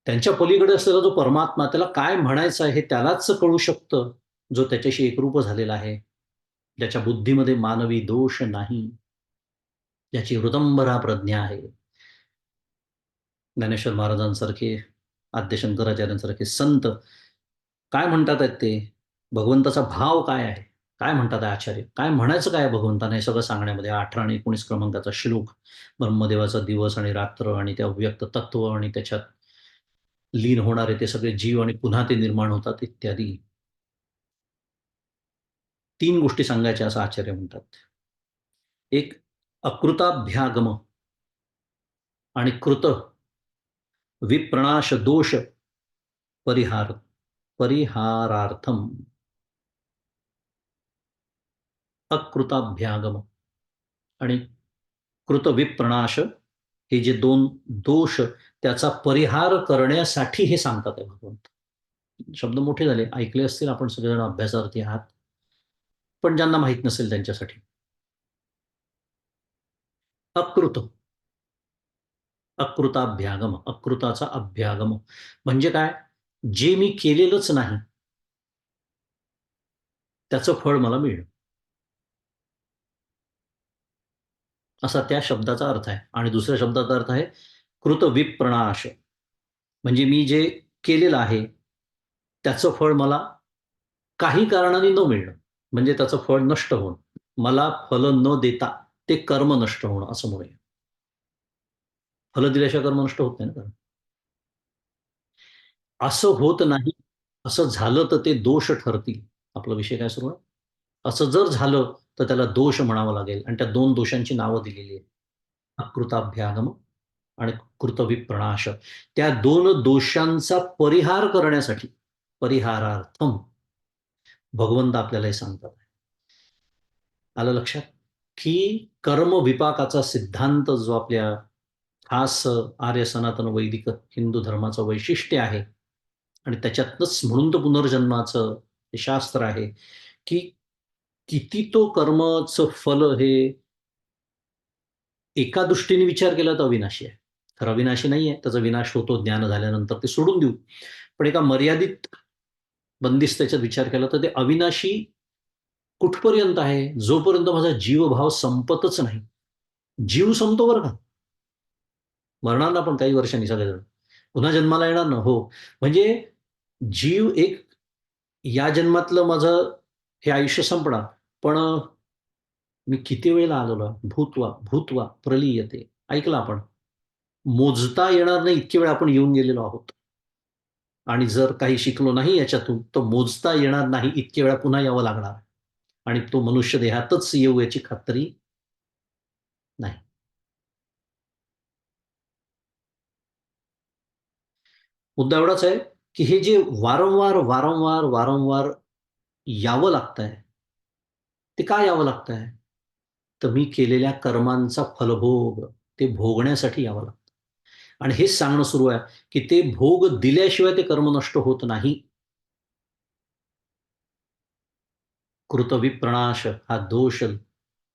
त्यांच्या पलीकडे असलेला जो परमात्मा, त्याला काय म्हणायचं आहे हे त्यालाच कळू शकतं, जो त्याच्याशी एकरूप झालेला आहे, ज्याच्या बुद्धीमध्ये मानवी दोष नाही, ज्याची हृदंबरा प्रज्ञा आहे. ज्ञानेश्वर महाराजांसारखे, आद्य शंकराचार्यांसारखे संत काय म्हणतात आहेत ते? भगवंताचा भाव काय आहे? काय म्हणतात आहे आचार्य? काय म्हणायचं काय आहे भगवंताने हे सगळं सांगण्यामध्ये? 18 आणि 19 क्रमांकाचा श्लोक, ब्रह्मदेवाचा दिवस आणि रात्र आणि त्या अव्यक्त तत्व आणि त्याच्यात लीन होणारे ते सगळे जीव आणि पुन्हा ते निर्माण होतात इत्यादी. 3 गोष्टी सांगायच्या असं आचार्य म्हणतात. एक अकृताभ्यागम आणि कृत विप्रणाश दोष परिहार परिहारार्थम. अकृताभ्यागम आणि कृतविप्रणाश, हे जे 2 दोष, त्याचा परिहार करण्यासाठी हे सांगतात आहे भगवंत. शब्द मोठे झाले, ऐकले असतील आपण सगळेजण, अभ्यासार्थी आहात. पण ज्यांना माहीत नसेल त्यांच्यासाठी. अकृत, अकृताभ्यागम, अकृताचा अभ्यागम म्हणजे काय? जे मी केलेलंच नाही त्याचं फळ मला मिळणं, असा त्या शब्दाचा अर्थ आहे. आणि दुसऱ्या शब्दाचा अर्थ आहे कृतविप्रणाश, म्हणजे मी जे केलेलं आहे त्याचं फळ मला काही कारणाने न मिळणं, म्हणजे त्याचं फळ नष्ट होणं, मला फल न देता ते कर्म नष्ट होणं असं म्हणूया. फल दिल्याशिवाय कर्म नष्ट होत नाही ना. असं होत नाही, असं झालं तर ते दोष ठरतील. आपला विषय काय सुरू आहे? असं जर झालं तर त्याला दोष म्हणावं लागेल आणि त्या दोन दोषांची नावं दिलेली आहेत. अकृताभ्यागम आणि कृतविप्रणाश. त्या दोन दोषांचा परिहार करण्यासाठी, परिहारार्थम भगवंत आपल्याला हे सांगतात. आलं लक्षात? की कर्म विपाकाचा सिद्धांत जो आपल्या खास आर्य सनातन वैदिक हिंदू धर्माचं वैशिष्ट्य आहे आणि त्याच्यातनंच म्हणून तर पुनर्जन्माचं हे शास्त्र आहे, की किती तो कर्मचं फल हे एका दृष्टीने विचार केला तर अविनाशी आहे. तर अविनाशी नाहीये, त्याचा विनाश होतो ज्ञान झाल्यानंतर, ते सोडून देऊ. पण एका मर्यादित बंदिस्त त्याच्यात विचार केला तर ते अविनाशी कुठपर्यंत आहे? जोपर्यंत माझा जीवभाव संपतच नाही. जीव संपतो बरं का. मरणार ना आपण काही वर्षांनी सगळेजण. पुन्हा जन्माला येणार ना. हो. म्हणजे जीव एक या जन्मातलं माझं हे आयुष्य संपणार. पण मी किती वेळेला आलेलो आहे. भूत्वा, भूत्वा प्रलीयते. ऐकलं आपण. मोजता येणार नाही इतके वेळ आपण येऊन गेलेलो आहोत. आणि जर काही शिकलो नाही याच्यातून, तर मोजता येणार नाही इतके वेळा पुन्हा यावं लागणार. आणि तो मनुष्य देहातच येऊ याची खात्री नाही. मुद्दा एवढाच आहे, की हे जे वारंवार, वारंवार, वारंवार यावं लागतंय, ते का यावं लागतंय? तर मी केलेल्या कर्मांचा फलभोग ते भोगण्यासाठी यावं लागतं. आणि हेच सांगणं सुरू आहे, की ते भोग दिल्याशिवाय ते कर्म नष्ट होत नाही. कृतविप्रणाश हा दोष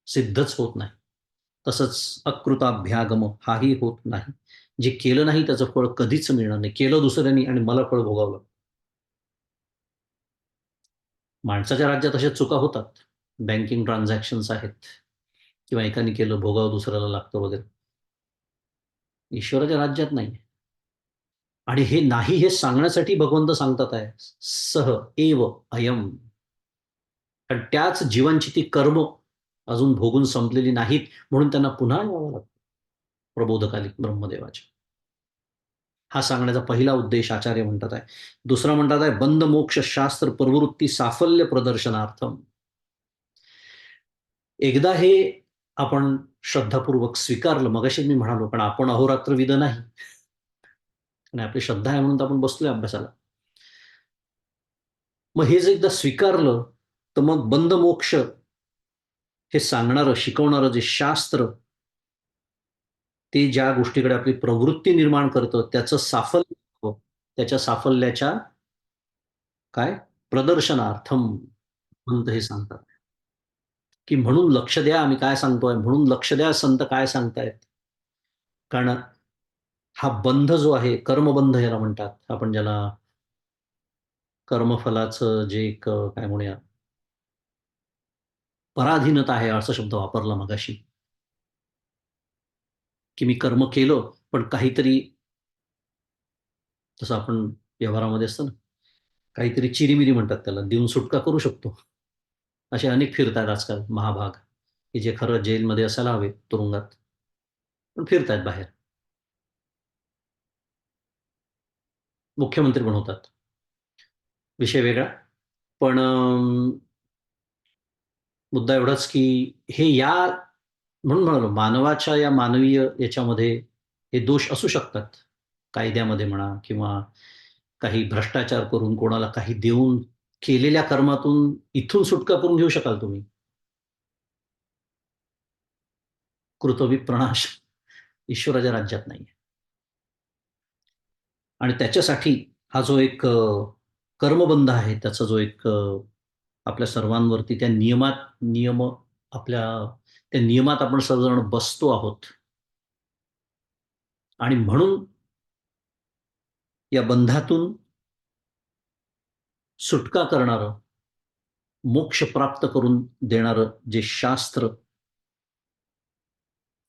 सिद्धच होत नाही. तसंच अकृताभ्यागम हाही होत नाही. जे केलं नाही त्याचं फळ कधीच मिळणार नाही. केलं दुसऱ्यांनी आणि मला फळ भोगावं लागतं. माणसाच्या राज्यात अशा चुका होतात. बँकिंग ट्रान्झॅक्शन्स आहेत किंवा एकाने केलं भोगावं दुसऱ्याला लागतं वगैरे. ईश्वराच्या राज्यात नाही. आणि हे नाही हे सांगण्यासाठी भगवंत सांगतात आहे, सह एव अयम. कारण त्याच जीवांची ती कर्म अजून भोगून संपलेली नाहीत, म्हणून त्यांना पुन्हा यावं लागतं प्रबोधकालिक ब्रह्मदेवाच्या. हा सांगण्याचा पहिला उद्देश आचार्य म्हणतात आहे. दुसरा म्हणतात आहे बंध मोक्ष शास्त्र प्रवृत्ती साफल्य प्रदर्शनार्थम. एकदा हे आपण श्रद्धापूर्वक स्वीकारलं, मगाशी मी म्हणालो, पण आपण अहोरात्र विद नाही आणि आपली श्रद्धा आहे म्हणून तर आपण बसलोय अभ्यासाला. मग हे जर एकदा स्वीकारलं, तर मग बंध मोक्ष हे सांगणारं, शिकवणारं जे शास्त्र, ते ज्या गोष्टीकडे आपली प्रवृत्ती निर्माण करतं, त्याचं साफल्य, त्याच्या साफल्याच्या काय प्रदर्शनार्थम संत हे सांगतात, की म्हणून लक्ष द्या आम्ही काय सांगतोय, म्हणून लक्ष द्या संत काय सांगतायत. कारण हा बंध जो आहे, कर्मबंध याला म्हणतात. आपण ज्याला कर्मफलाचं जे एक काय म्हणूया, पराधीनता आहे असा शब्द वापरला मगाशी, की मी कर्म केलं, पण काहीतरी जसं आपण व्यवहारामध्ये असतं ना, काहीतरी चिरीमिरी म्हणतात त्याला, देऊन सुटका करू शकतो. असे अनेक फिरतायत आजकाल महाभाग, की जे खरं जेलमध्ये असायला हवे, तुरुंगात, पण फिरतायत बाहेर. मुख्यमंत्री पण होतात. विषय वेगळा. पण मुद्दा एवढाच, की हे या म्हणून म्हणालो मानवाच्या या मानवीय याच्यामध्ये हे दोष असू शकतात. कायद्यामध्ये म्हणा किंवा काही भ्रष्टाचार करून कोणाला काही देऊन केलेल्या कर्मातून इथून सुटका करून घेऊ शकाल तुम्ही. कृतविप्रणाश ईश्वराच्या राज्यात नाहीये. आणि त्याच्यासाठी हा जो एक कर्मबंध आहे, त्याचा जो एक आपल्या सर्वांवरती त्या नियमात आपण सर्वजण बसतो आहोत. आणि म्हणून या बंधातून सुटका करणारं, मोक्ष प्राप्त करून देणारं जे शास्त्र,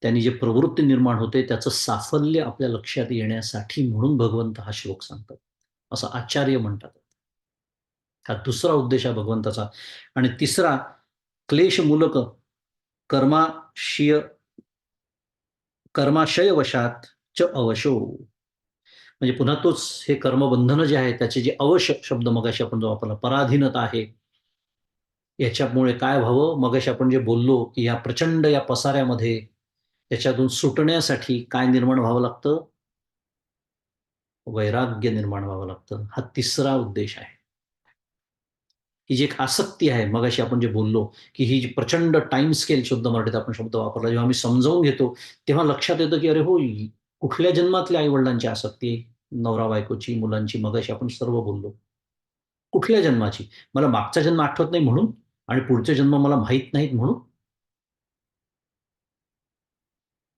त्यांनी जे प्रवृत्ती निर्माण होते त्याचं साफल्य आपल्या लक्षात येण्यासाठी म्हणून भगवंत हा श्लोक सांगतात, असं आचार्य म्हणतात. हा दुसरा उद्देश आहे भगवंताचा. आणि तिसरा, क्लेशमूलक कर्माशय कर्माशयवशात च अवशो. म्हणजे पुन्हा तोच हे कर्मबंधन जे आहे त्याचे जे अवश शब्द मगाशी आपण जो वापरला, पराधीनता आहे, याच्यामुळे काय व्हावं, मगाशी आपण जे बोललो की या प्रचंड या पसाऱ्यामध्ये त्याच्यातून सुटण्यासाठी काय निर्माण व्हावं लागतं, वैराग्य निर्माण व्हावं लागतं. हा तिसरा उद्देश आहे. ही जी एक आसक्ती आहे, मगाशी आपण जे बोललो की ही जी प्रचंड टाइम स्केल, शुद्ध मराठीत आपण शब्द वापरला, जेव्हा मी समजावून घेतो तेव्हा लक्षात येतं की अरे हो, कुठल्या जन्मातल्या आई वडिलांची आसक्ती, नवरा बायकोची, मुलांची, मगाशी आपण सर्व बोललो. कुठल्या जन्माची? मला मागचा जन्म आठवत नाही म्हणून आणि पुढचे जन्म मला माहीत नाहीत म्हणून?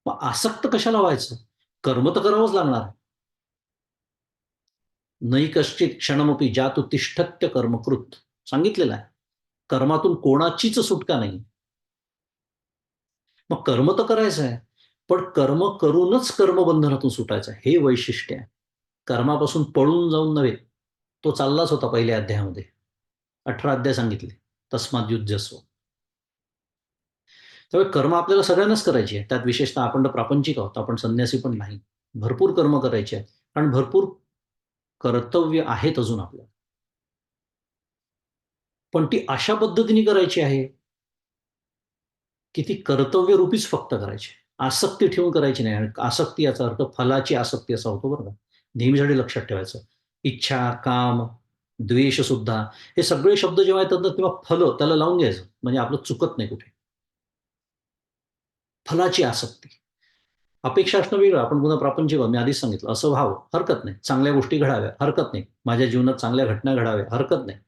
मग आसक्त कशाला व्हायचं? कर्म तर करावंच लागणार आहे. नाही कश्चित क्षणमपि जातु तिष्ठत्य कर्मकृत, सांगितलेलं आहे. कर्मातून कोणाचीच सुटका नाही. मग कर्म तर करायचं आहे, पण कर्म करूनच कर्मबंधनातून सुटायचं आहे, हे वैशिष्ट्य आहे. कर्मापासून पळून जाऊन नव्हे. तो चाललाच होता पहिल्या अध्यायामध्ये. 18 अध्याय सांगितले. तस्मात् युध्यस्व. त्यामुळे कर्म आपल्याला सगळ्यांनाच करायची आहे. त्यात विशेषतः आपण तर प्रापंचिक आहोत, आपण संन्यासी पण नाही. भरपूर कर्म करायचे आहेत आणि भरपूर कर्तव्य आहेत अजून आपल्याला. पण ती अशा पद्धतीने करायची आहे की ती कर्तव्यरूपीच फक्त करायची. आसक्ती ठेवून करायची नाही. आणि आसक्ती याचा अर्थ फलाची आसक्ती असा होतो बरं का. नेहमीसाठी लक्षात ठेवायचं. इच्छा, काम, द्वेष सुद्धा, हे सगळे शब्द जेव्हा येतात ना तेव्हा फल त्याला लावून घ्यायचं, म्हणजे आपलं चुकत नाही कुठे. फलाची आसक्ती. अपेक्षा असणं वेगळं. आपण पुन्हा प्रापंचिक आहोत. मी आधीच सांगितलं. असं व्हावं, हरकत नाही. चांगल्या गोष्टी घडाव्या, हरकत नाही. माझ्या जीवनात चांगल्या घटना घडाव्या, हरकत नाही.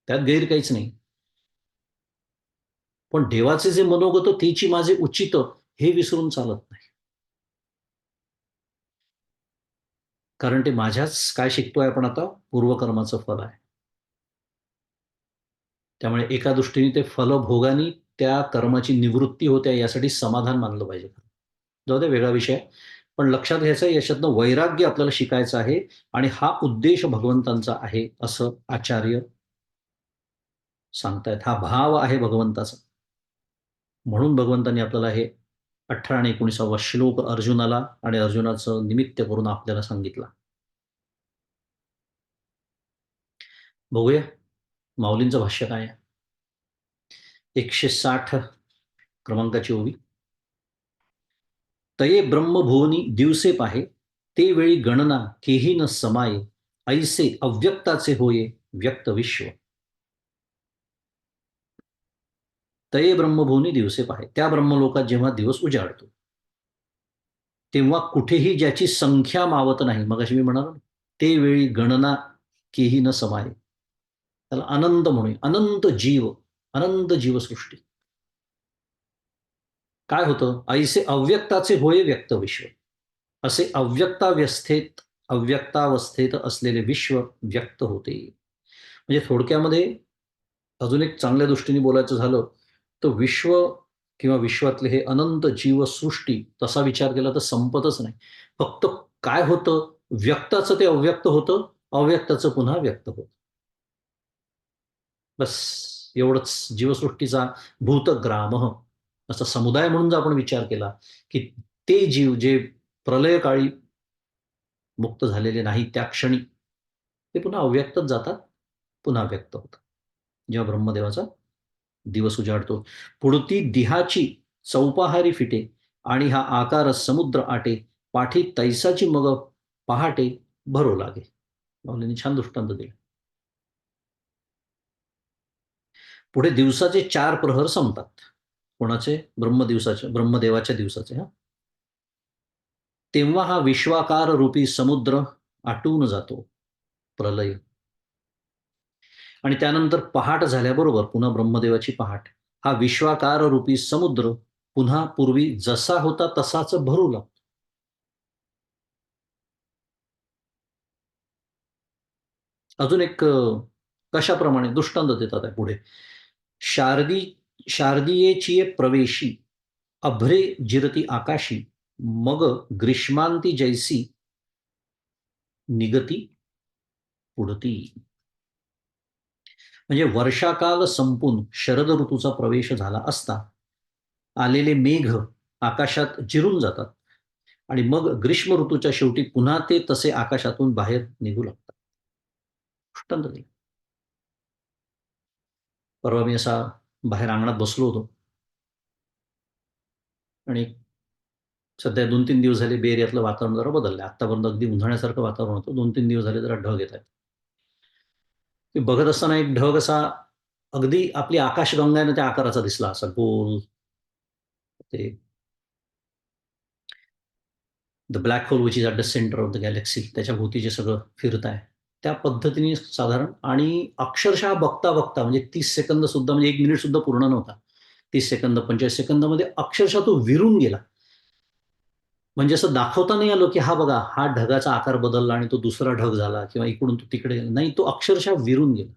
त्यात गैर काहीच नाही. पण देवाचे जे मनोगत तेची माझे उचित, हे विसरून चालत नाही. कारण ते माझ्याच काय शिकतोय आपण आता, पूर्वकर्माचं फल आहे. त्यामुळे एका दृष्टीने ते फलभोगानी त्या कर्माची निवृत्ती होते, यासाठी समाधान मानलं पाहिजे. जाऊ दे, वेगळा विषय. पण लक्षात घ्यायचं आहे, याच्यातनं वैराग्य आपल्याला शिकायचं आहे आणि हा उद्देश भगवंतांचा आहे, असं आचार्य सांगतायत. हा भाव आहे भगवंताचा. म्हणून भगवंतांनी आपल्याला हे 18 आणि 19 श्लोक अर्जुनाला आणि अर्जुनाचं निमित्त करून आपल्याला सांगितला. बघूया माऊलींचं भाष्य काय आहे. 160 क्रमांकाची ओवी. तये ब्रह्मभुवनी दिवसे पाहे, ते वेळी गणना केही न समाये, ऐसे अव्यक्ताचे होये व्यक्त विश्व. तये ब्रह्मभुवनी दिवसे पाहे, त्या ब्रह्मलोकात जेव्हा दिवस उजाडतो तेव्हा कुठेही ज्याची संख्या मावत नाही, मग अशी मी म्हणालो, ते वेळी गणना केही न समाये, त्याला अनंत म्हणून, अनंत जीव, अनंत जीवसृष्टी. काय होतं, ऐसे अव्यक्ताचे होय व्यक्त विश्व. असे अव्यक्तावस्थेत असलेले विश्व व्यक्त होते. म्हणजे थोडक्यामध्ये अजून एक चांगल्या दृष्टीने बोलायचं झालं तर विश्व किंवा विश्वातले हे अनंत जीवसृष्टी, तसा विचार केला तर संपतच नाही. फक्त काय होतं, व्यक्ताचं ते अव्यक्त होतं, अव्यक्ताचं पुन्हा व्यक्त होतं. बस एवढंच जीवसृष्टीचा भूतग्राम असा समुदाय म्हणून जर आपण विचार केला की ते जीव जे प्रलयकाळी मुक्त झालेले नाही, त्या क्षणी ते पुन्हा अव्यक्तच जातात, पुन्हा व्यक्त होतात जेव्हा ब्रह्मदेवाचा दिवस उजाडतो. पुढती दिहाची चौपाहारी फिटे आणि हा आकार समुद्र आटे, पाठी तैसाची मग पहाटे भरो लागे. माऊलींनी छान दृष्टांत दिला. पुढे दिवसाचे 4 प्रहर संपतात. कोणाचे? ब्रह्मदेवाच्या दिवसाचे. हा, तेव्हा हा विश्वाकार रूपी समुद्र आटून जातो, प्रलय. आणि त्यानंतर पहाट झाल्याबरोबर पुन्हा ब्रह्मदेवाची पहाट, हा विश्वाकार रूपी समुद्र पुन्हा पूर्वी जसा होता तसाच भरू लागतो. अजून एक कशाप्रमाणे दृष्टांत देतात आहे पुढे. शारदी शारदीयेची प्रवेशी अभ्रे जिरती आकाशी, मग ग्रीष्मांती जैसी निगती पुढती. म्हणजे वर्षाकाल संपून शरद ऋतूचा प्रवेश झाला असता आलेले मेघ आकाशात जिरून जातात आणि मग ग्रीष्म ऋतूच्या शेवटी पुन्हा ते तसे आकाशातून बाहेर निघू लागतात. दृष्टांत दिला. परवा मी असा बाहेर अंगणात बसलो होतो आणि सध्या 2-3 दिवस झाले बे एरियातलं वातावरण जरा बदललं. आत्तापर्यंत अगदी उन्हाळ्यासारखं वातावरण होतं. 2-3 दिवस झाले जरा ढग येत आहेत. ते बघत असताना एक ढग असा अगदी आपली आकाशगंगा आहे ना त्या आकाराचा दिसला, असा गोल. ते the black hole which is at the centre of the galaxy, त्याच्या भोवती जे सगळं फिरत आहे त्या पद्धतीने साधारण. आणि अक्षरशः बघता बघता म्हणजे 30 सेकंद सुद्धा, म्हणजे 1 मिनिट सुद्धा पूर्ण नव्हता. 30 सेकंद 45 सेकंदामध्ये अक्षरशः तो विरून गेला. म्हणजे असं दाखवता नाही आलं की हा बघा हा ढगाचा आकार बदलला आणि तो दुसरा ढग झाला किंवा इकडून तो तिकडे गेला. नाही, तो अक्षरशः विरून गेला.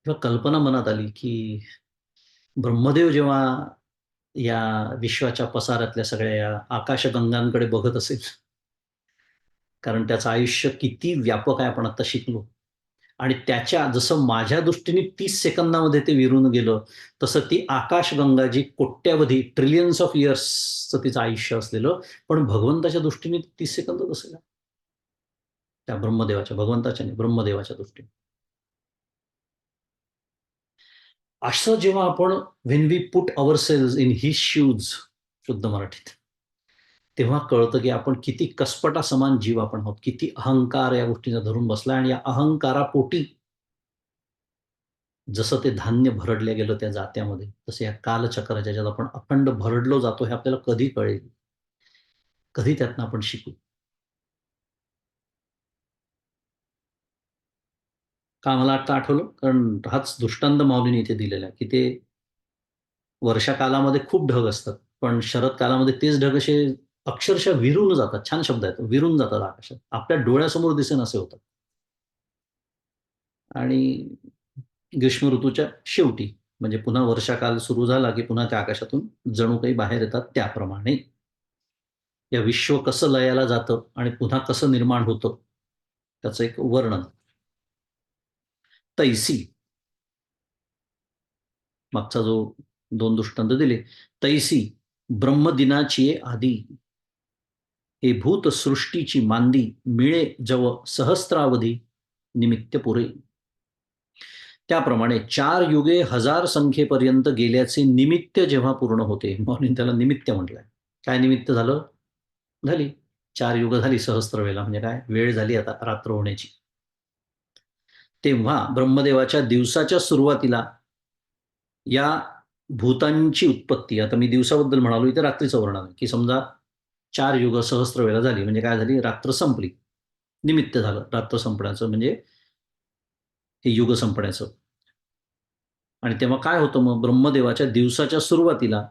तेव्हा कल्पना मनात आली की ब्रह्मदेव जेव्हा या विश्वाच्या पसाऱ्यातल्या सगळ्या या आकाशगंगांकडे बघत असेल, कारण त्याचं आयुष्य किती व्यापक आहे आपण आता शिकलो. आणि त्याच्या जसं माझ्या दृष्टीने 30 सेकंदामध्ये ते विरून गेलं, तसं ती आकाशगंगा जी कोट्यावधी ट्रिलियन्स ऑफ इयर्सचं तिचं आयुष्य असलेलं, पण भगवंताच्या दृष्टीने 30 सेकंदच असेल. त्या ब्रह्मदेवाच्या, भगवंताच्या नाही, ब्रह्मदेवाच्या दृष्टीने. असं जेव्हा आपण when we put ourselves in his shoes, शुद्ध मराठीत, तेव्हा कळतं की आपण किती कसपटासमान जीव आपण आहोत. किती अहंकार या गोष्टीचा धरून बसला आणि या अहंकारापोटी जसं ते धान्य भरडलं गेलं त्या जात्यामध्ये, तसं या कालचक्र ज्याच्यात आपण अखंड भरडलो जातो हे आपल्याला कधी कळेल? कधी त्यातनं आपण शिकू? का मला आता आठवलं? कारण हाच दृष्टांत माऊलीने इथे दिलेला आहे, की ते वर्षा कालामध्ये खूप ढग असतात. पण शरद कालामध्ये तेच ढग असे अक्षरशः विरून जातात. छान शब्द आहे तो, विरून जातात आकाशात. आपल्या डोळ्यासमोर दिसेनासे होतात. आणि ग्रीष्म ऋतूच्या शेवटी म्हणजे पुन्हा वर्षाकाल सुरू झाला, की पुन्हा त्या आकाशातून जणू काही बाहेर येतात त्याप्रमाणे. या विश्व कसं लयाला जातं आणि पुन्हा कसं निर्माण होतं, त्याचं एक वर्णन. तैसी, मागचा जो 2 दृष्टांत दिले. तैसी ब्रह्मदिनाची आदी, हे भूत सृष्टीची मांदी, मिळे जव सहस्रावधी निमित्त पुरे. त्याप्रमाणे 4 युगे हजार संख्येपर्यंत गेल्याचे निमित्त जेव्हा पूर्ण होते, म्हणून त्याला निमित्त म्हटलंय. काय निमित्त झालं? झाली 4 युग झाली सहस्त्र वेळेला, म्हणजे काय वेळ झाली आता रात्र होण्याची. तेव्हा ब्रह्मदेवाच्या दिवसाच्या सुरुवातीला या भूतांची उत्पत्ती, आता मी दिवसाबद्दल म्हणालो, इथे रात्रीचं वर्णन आहे, की समजा 4 युग सहस्त्र वेळा झाली म्हणजे काय झाली, रात्र संपली. निमित्त झालं रात्र संपण्याचं, म्हणजे हे युग संपण्याचं. आणि तेव्हा काय होतं मग, ब्रह्मदेवाच्या दिवसाच्या सुरुवातीला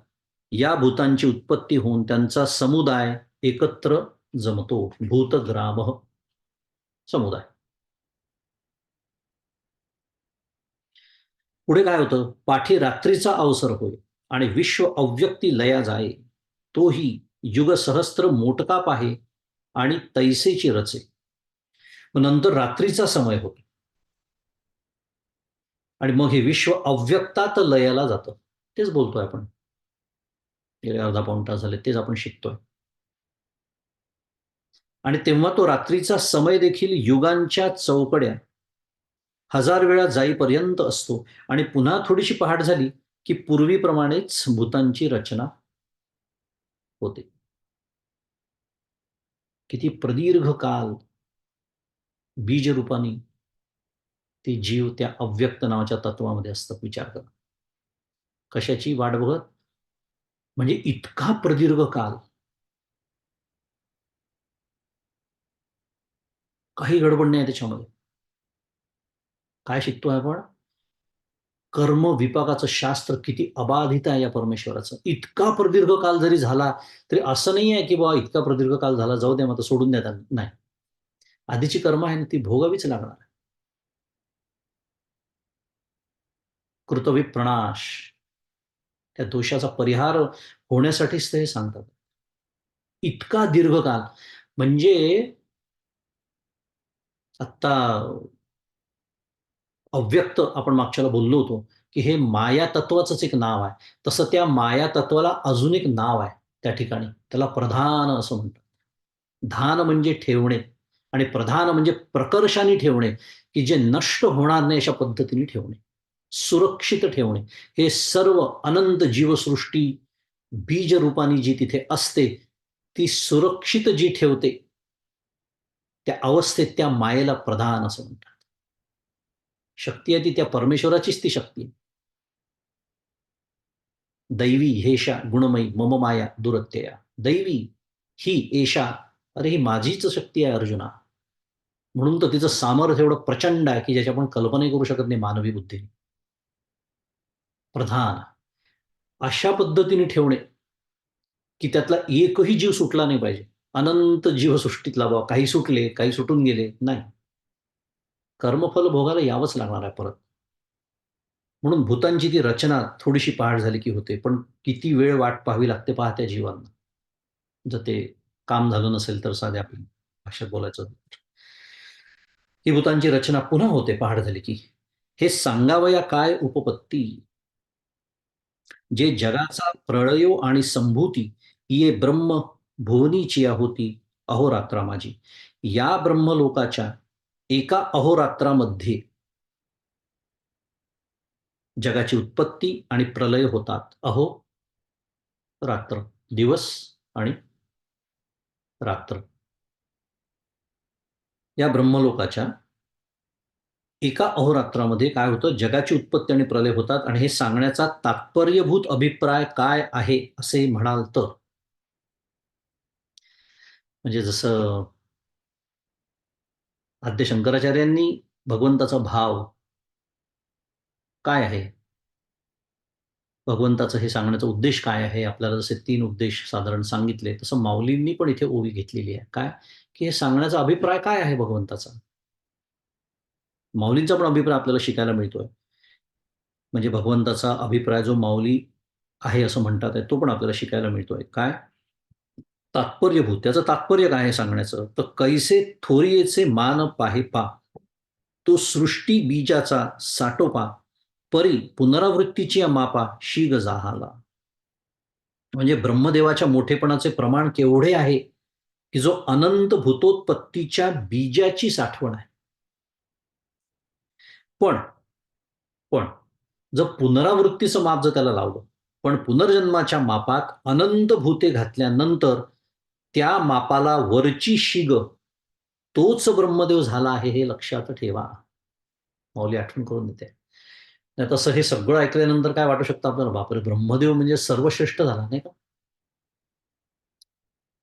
या भूतांची उत्पत्ती होऊन त्यांचा समुदाय एकत्र जमतो. भूतग्राम समुदाय. पुढे काय होतं, पाठी रात्रीचा अवसर होय आणि विश्व अव्यक्ती लया जाये, तोही युग सहस्त्र मोटका पाहे आणि तैसेची रचे. मग नंतर रात्रीचा समय होतो आणि मग हे विश्व अव्यक्तात लयाला जातं. तेच बोलतोय आपण, गेले अर्धा पाऊण तास झाले तेच आपण शिकतोय. आणि तेव्हा तो रात्रीचा समय देखील युगांच्या चौकड्या हजार वेळा जाईपर्यंत असतो आणि पुन्हा थोडीशी पहाट झाली की पूर्वीप्रमाणेच भूतांची रचना होते. किती प्रदीर्घ काल बीजरूपाने ते जीव त्या अव्यक्त नावाच्या तत्वामध्ये असतात. विचार करा. कशाची वाट बघत? म्हणजे इतका प्रदीर्घ काल, काही गडबड नाही त्याच्यामध्ये. काय शिकतोय आपण? कर्म विपाकाचं शास्त्र किती अबाधित आहे या परमेश्वराचं. इतका प्रदीर्घ काल जरी झाला तरी असं नाही आहे की बाबा इतका प्रदीर्घ काल झाला, जाऊ द्या मग सोडून द्या त्यांना. नाही. आधीची कर्म आहे ना ती भोगावीच लागणार आहे. कृतविप्रणाश. त्या दोषाचा परिहार होण्यासाठीच ते हे सांगतात. इतका दीर्घकाल म्हणजे आत्ता अव्यक्त आपण मागच्याला बोललो होतो, की हे माया तत्वाचंच एक नाव आहे. तसं त्या माया तत्वाला अजून एक नाव आहे त्या ठिकाणी. त्याला प्रधान असं म्हणतात. धान म्हणजे ठेवणे आणि प्रधान म्हणजे प्रकर्षाने ठेवणे, की जे नष्ट होणार नाही अशा पद्धतीने ठेवणे. सुरक्षित ठेवणे. हे सर्व अनंत जीवसृष्टी बीज रूपाने जी तिथे असते, ती सुरक्षित जी ठेवते, त्या अवस्थेत त्या मायेला प्रधान असं म्हणतात. शक्ती आहे ती त्या परमेश्वराचीच ती शक्ती आहे. दैवी हेषा गुणमयी मम माया दुरत्यया. दैवी ही एषा, अरे ही माझीच शक्ती आहे अर्जुना. म्हणून तर तिचं सामर्थ्य एवढं प्रचंड आहे की ज्याची आपण कल्पनाही करू शकत नाही मानवी बुद्धीने. प्रधान अशा पद्धतीने ठेवणे की त्यातला एकही जीव सुटला नाही पाहिजे. अनंत जीवसृष्टीतला बाबा काही सुटले, काही सुटून गेले नाही. कर्मफल भोगायला यावंच लागणार आहे परत. म्हणून भूतांची ती रचना थोडीशी पहाट झाली की होते, पण किती वेळ वाट पाहावी लागते पहा त्या जीवांना. जर ते काम झालं नसेल तर साध्या आपली भाषेत बोलायचं. ही भूतांची रचना पुन्हा होते पहाट झाली की. हे सांगावया काय उपपत्ती, जे जगाचा प्रळयो आणि संभूती ये ब्रह्म भुवनीची होती अहोरात्रा माझी. या ब्रह्मलोकाच्या एका अहोरात्रामध्ये जगाची उत्पत्ती आणि प्रलय होतात. अहो रात्र, दिवस आणि रात्र. या ब्रह्मलोकाच्या एका अहोरात्रामध्ये काय होतं, जगाची उत्पत्ती आणि प्रलय होतात आणि हे सांगण्याचा तात्पर्यभूत अभिप्राय काय आहे असे म्हणाल तर, म्हणजे जसं आद्य शंकराचार्यांनी भगवंताचा भाव काय आहे, भगवंताचं हे सांगण्याचा उद्देश काय आहे, आपल्याला जसे 3 उद्देश साधारण सांगितले, तसं माऊलींनी पण इथे ओवी घेतलेली आहे. काय? की हे सांगण्याचा अभिप्राय काय आहे भगवंताचा? माऊलींचा पण अभिप्राय आपल्याला शिकायला मिळतोय. म्हणजे भगवंताचा अभिप्राय जो माऊली आहे असं म्हणतात आहे, तो पण आपल्याला शिकायला मिळतोय. काय? तात्पर्यभूत. त्याचं तात्पर्य काय आहे सांगण्याचं? तर कैसे थोरियेचे मान पाहे पा, तो सृष्टी बीजाचा साटोपा, परी पुनरावृत्तीची मापा शीग जाहाला. म्हणजे ब्रह्मदेवाच्या मोठेपणाचे प्रमाण केवढे आहे, की जो अनंत भूतोत्पत्तीच्या बीजाची साठवण आहे. पण पण जर पुनरावृत्तीचं माप जर त्याला लावलं, पण पुनर्जन्माच्या मापात अनंत भूते घातल्यानंतर त्या मापाला वरची शिग तोच ब्रह्मदेव झाला आहे हे लक्षात ठेवा. माऊली आठवण करून देते. नाही तसं हे सगळं ऐकल्यानंतर काय वाटू शकतं आपल्याला, बापरे ब्रह्मदेव म्हणजे सर्वश्रेष्ठ झाला नाही का?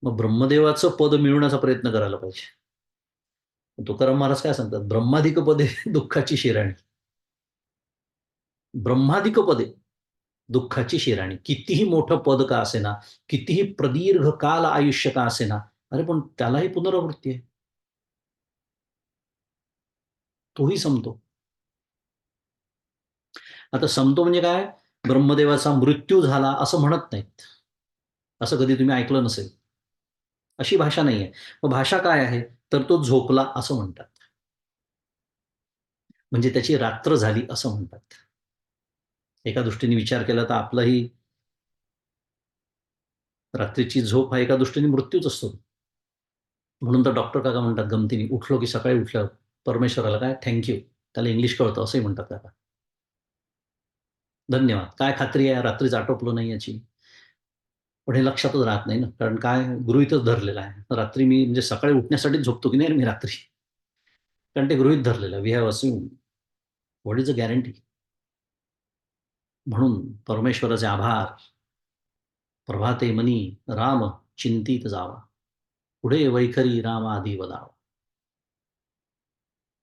मग ब्रह्मदेवाचं पद मिळवण्याचा प्रयत्न करायला पाहिजे. तुकाराम महाराज काय सांगतात, ब्रह्माधिक पदे दुःखाची शिराणी. ब्रह्माधिक पदे दुःखाची शिराणी. कितीही मोठं पद का असेना, कितीही प्रदीर्घ काल आयुष्य का असेना, अरे पण त्यालाही पुनरावृत्ती आहे. तोही संपतो. आता संपतो म्हणजे काय? ब्रह्मदेवाचा मृत्यू झाला असं म्हणत नाहीत. असं कधी तुम्ही ऐकलं नसेल. अशी भाषा नाहीये. मग भाषा काय आहे? तर तो झोपला असं म्हणतात. म्हणजे त्याची रात्र झाली असं म्हणतात. एका दृष्टीने विचार केला तर आपलंही रात्रीची झोप हा एका दृष्टीने मृत्यूच असतो. म्हणून तर डॉक्टर काका म्हणतात गमतीने, उठलो की सकाळी उठल्यावर परमेश्वराला काय थँक यू. त्याला इंग्लिश कळतं असंही म्हणतात काका. धन्यवाद. काय खात्री आहे रात्रीच आटोपलो नाही याची. पण हे लक्षातच राहत नाही ना, कारण काय गृहीतच धरलेलं आहे. रात्री मी म्हणजे सकाळी उठण्यासाठीच झोपतो की नाही मी रात्री. कारण ते गृहीत धरलेलं आहे. We have assumed. What is a guarantee? म्हणून परमेश्वराचे आभार. प्रभाते मनी राम चिंतित जावा. पुढे वैखरी रामादी वदावा.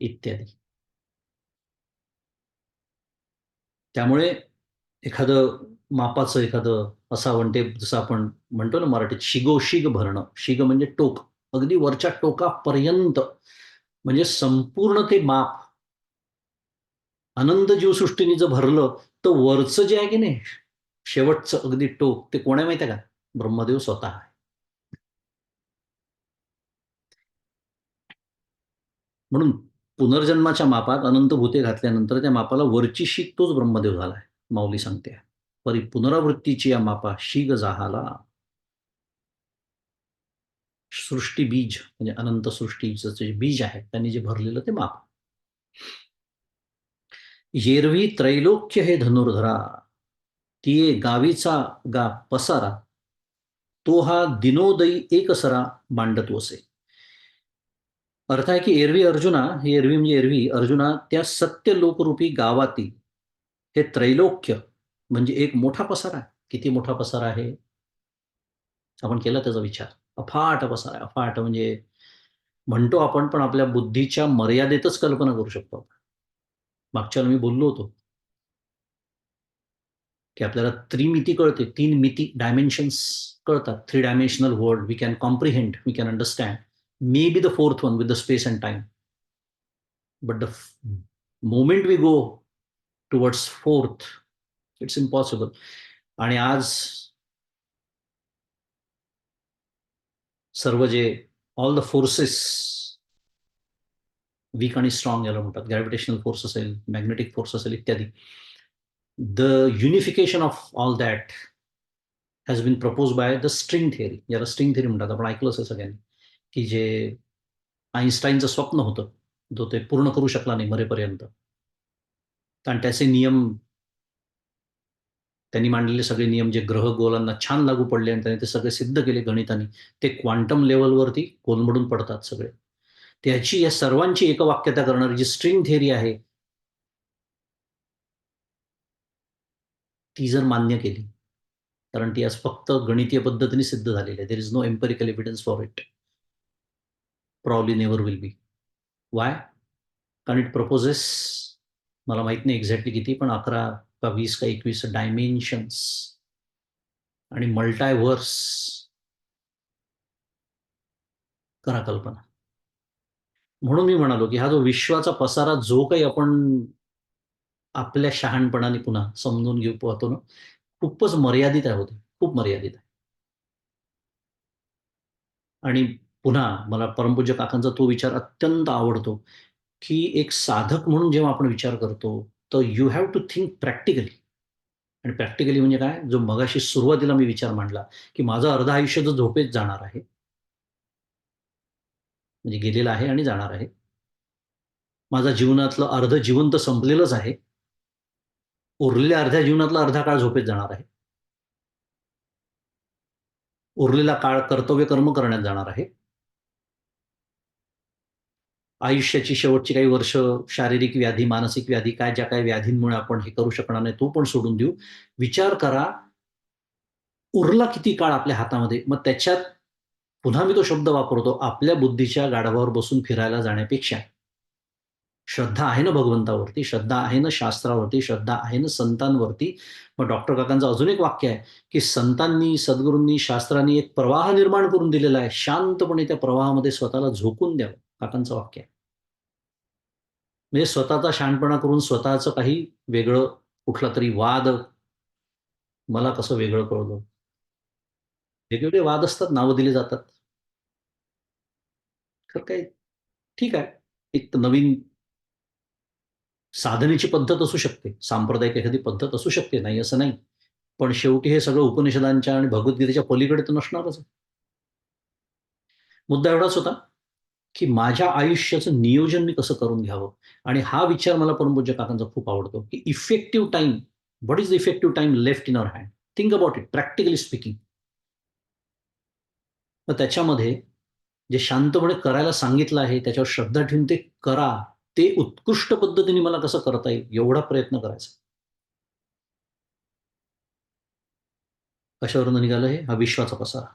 इत्यादी. त्यामुळे एखादं मापाचं एखादं असा म्हणते, जसं आपण म्हणतो ना मराठीत, शिगोशिग भरणं. शिग म्हणजे टोक, अगदी वरच्या टोकापर्यंत, म्हणजे संपूर्ण ते माप अनंत जीवसृष्टीने जर भरलं, तर वरचं जे आहे की नाही, शेवटचं अगदी टोक, ते कोण आहे माहिती आहे का? ब्रह्मदेव स्वतः आहे. म्हणून पुनर्जन्माच्या मापात अनंत भूते घातल्यानंतर त्या मापाला वरची शीग तोच ब्रह्मदेव झालाय. माऊली सांगते, परी पुनरावृत्तीची या मापा शीग जाहाला. सृष्टी बीज म्हणजे अनंत सृष्टीचं जे बीज आहे त्यांनी जे भरलेलं ते माप. येरवी त्रैलोक्य हे धनुर्धरा, तिये गावीचा गा पसारा, तो हा दिनोदयी एकसरा मांडत वसे. अर्थ आहे की एरवी अर्जुना, ही एरवी म्हणजे एरवी अर्जुना, त्या सत्य लोकरूपी गावातील हे त्रैलोक्य म्हणजे एक मोठा पसारा आहे. किती मोठा पसारा आहे आपण केला त्याचा विचार? अफाट पसारा आहे. अफाट म्हणजे म्हणतो आपण, पण आपल्या बुद्धीच्या मर्यादेतच कल्पना करू शकतो आपण. मागच्या वेळी मी बोललो होतो की आपल्याला त्रिमिती कळते, 3 मिती, डायमेन्शन्स कळतात. 3 dimensional world we can comprehend, we can understand. Maybe the fourth one with the space and time. But the moment we go towards fourth, it's impossible. आणि आज सर्व जे ऑल द फोर्सेस, वीक आणि strong याला म्हणतात, gravitational force असेल, magnetic force असेल इत्यादी, the unification of all that has been propose by the string theory. ज्याला स्ट्रिंग थिअरी म्हणतात, आपण ऐकलं असेल सगळ्यांनी, की जे आईन्स्टाईनचं स्वप्न होतं, जो ते पूर्ण करू शकला नाही मरेपर्यंत. आणि त्याचे नियम, त्यांनी मांडलेले सगळे नियम, जे ग्रहगोलांना छान लागू पडले आणि त्यांनी ते सगळे सिद्ध केले गणिताने, ते क्वांटम लेवलवरती कोलमडून पडतात सगळे. त्याची या सर्वांची एकवाक्यता करणारी जी स्ट्रिंग थिअरी आहे, ती जर मान्य केली, कारण ती आज फक्त गणितीय पद्धतीने सिद्ध झालेली आहे. There is no empirical evidence for it. Probably never will be. Why? कारण इट प्रपोजेस, मला माहित नाही एक्झॅक्टली किती, पण 11 का 20 का 21 डायमेन्शन्स आणि मल्टायव्हर्स. करा कल्पना. म्हणून मी म्हणालो की हा जो विश्वाचा पसारा, जो काही आपण आपल्या शहाणपणाने पुन्हा समजून घेऊ पाहतो ना, खूपच मर्यादित आहे होते, खूप मर्यादित आहे. आणि पुन्हा मला परमपूज्य काकांचा तो विचार अत्यंत आवडतो, की एक साधक म्हणून जेव्हा आपण विचार करतो, तर you have to think practically. आणि प्रॅक्टिकली म्हणजे काय? जो मगाशी सुरुवातीला मी विचार मांडला, की माझं अर्ध आयुष्य जर झोपेत जाणार आहे, म्हणजे गेलेलं आहे आणि जाणार आहे. माझा जीवनातलं अर्ध जीवन तर संपलेलंच आहे. उरलेल्या अर्ध्या जीवनातला अर्धा काळ झोपेत जाणार आहे. उरलेला काळ कर्तव्य कर्म करण्यात जाणार आहे. आयुष्याची शेवटची काही वर्ष शारीरिक व्याधी, मानसिक व्याधी, काय ज्या काही व्याधींमुळे आपण हे करू शकणार नाही, तो पण सोडून देऊ. विचार करा, उरला किती काळ आपल्या हातामध्ये. मग त्याच्यात पुन्हा मी तो शब्द वापरतो, आपल्या बुद्धीच्या गाढवावर बसून फिरायला जाण्यापेक्षा श्रद्धा आहे ना भगवंतावरती, श्रद्धा आहे ना शास्त्रावरती, श्रद्धा आहे ना संतांवरती. मग डॉक्टर काकांचं अजून एक वाक्य आहे, की संतांनी, सद्गुरूंनी, शास्त्रांनी एक प्रवाह निर्माण करून दिलेला आहे. शांतपणे त्या प्रवाहामध्ये स्वतःला झोकून द्यावं. काकांचं वाक्य आहे. म्हणजे स्वतःचा शहाणपणा करून स्वतःचं काही वेगळं कुठला तरी वाद, मला कसं वेगळं कळलं. वेगवेगळे वाद असतात, नावं दिली जातात. तर काही ठीक आहे. एक नवीन साधनेची पद्धत असू शकते. सांप्रदायिक एखादी पद्धत असू शकते, नाही असं नाही. पण शेवटी हे सगळं उपनिषदांच्या आणि भगवद्गीतेच्या पलीकडे तर नसणारच आहे. मुद्दा एवढाच होता, की माझ्या आयुष्याचं नियोजन मी कसं करून घ्यावं. आणि हा विचार मला परमपूज्य काकांचा खूप आवडतो, की effective time, what is the effective time left in our hand? Think about it, practically speaking. मग त्याच्यामध्ये जे शांतपणे करायला सांगितलं आहे, त्याच्यावर श्रद्धा ठेवून ते करा. ते उत्कृष्ट पद्धतीने मला कसं करता येईल, एवढा प्रयत्न करायचा. कशावरून निघालं हे? हा विश्वाचा पसारा.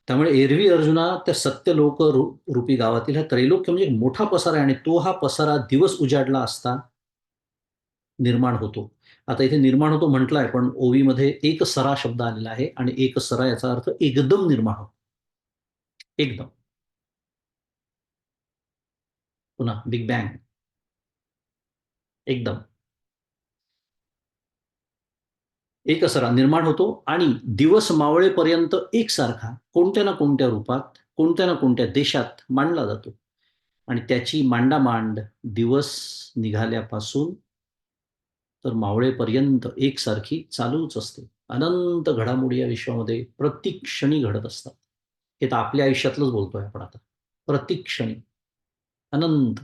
त्यामुळे एरवी अर्जुना, त्या सत्यलोक रूपी गावातील हा त्रैलोक्य म्हणजे एक मोठा पसारा आहे, आणि तो हा पसारा दिवस उजाडला असता निर्माण होतो. आता इथे निर्माण होतो म्हटलाय, पण ओवीमध्ये एकसरा शब्द आलेला आहे आणि एकसरा याचा अर्थ एकदम निर्माण होतो. एकदम. पुन्हा बिग बँग. एकदम. एकसरा निर्माण होतो आणि दिवस मावळेपर्यंत एकसारखा कोणत्या ना कोणत्या रूपात, कोणत्या ना कोणत्या देशात मांडला जातो आणि त्याची मांडामांड दिवस निघाल्यापासून तर मावळेपर्यंत एकसारखी चालूच असते. अनंत घडामोडी या विश्वामध्ये प्रत्येक क्षणी घडत असतात. हे तर आपल्या आयुष्यातलंच बोलतोय आपण आता. प्रत्येक क्षणी, अनंत.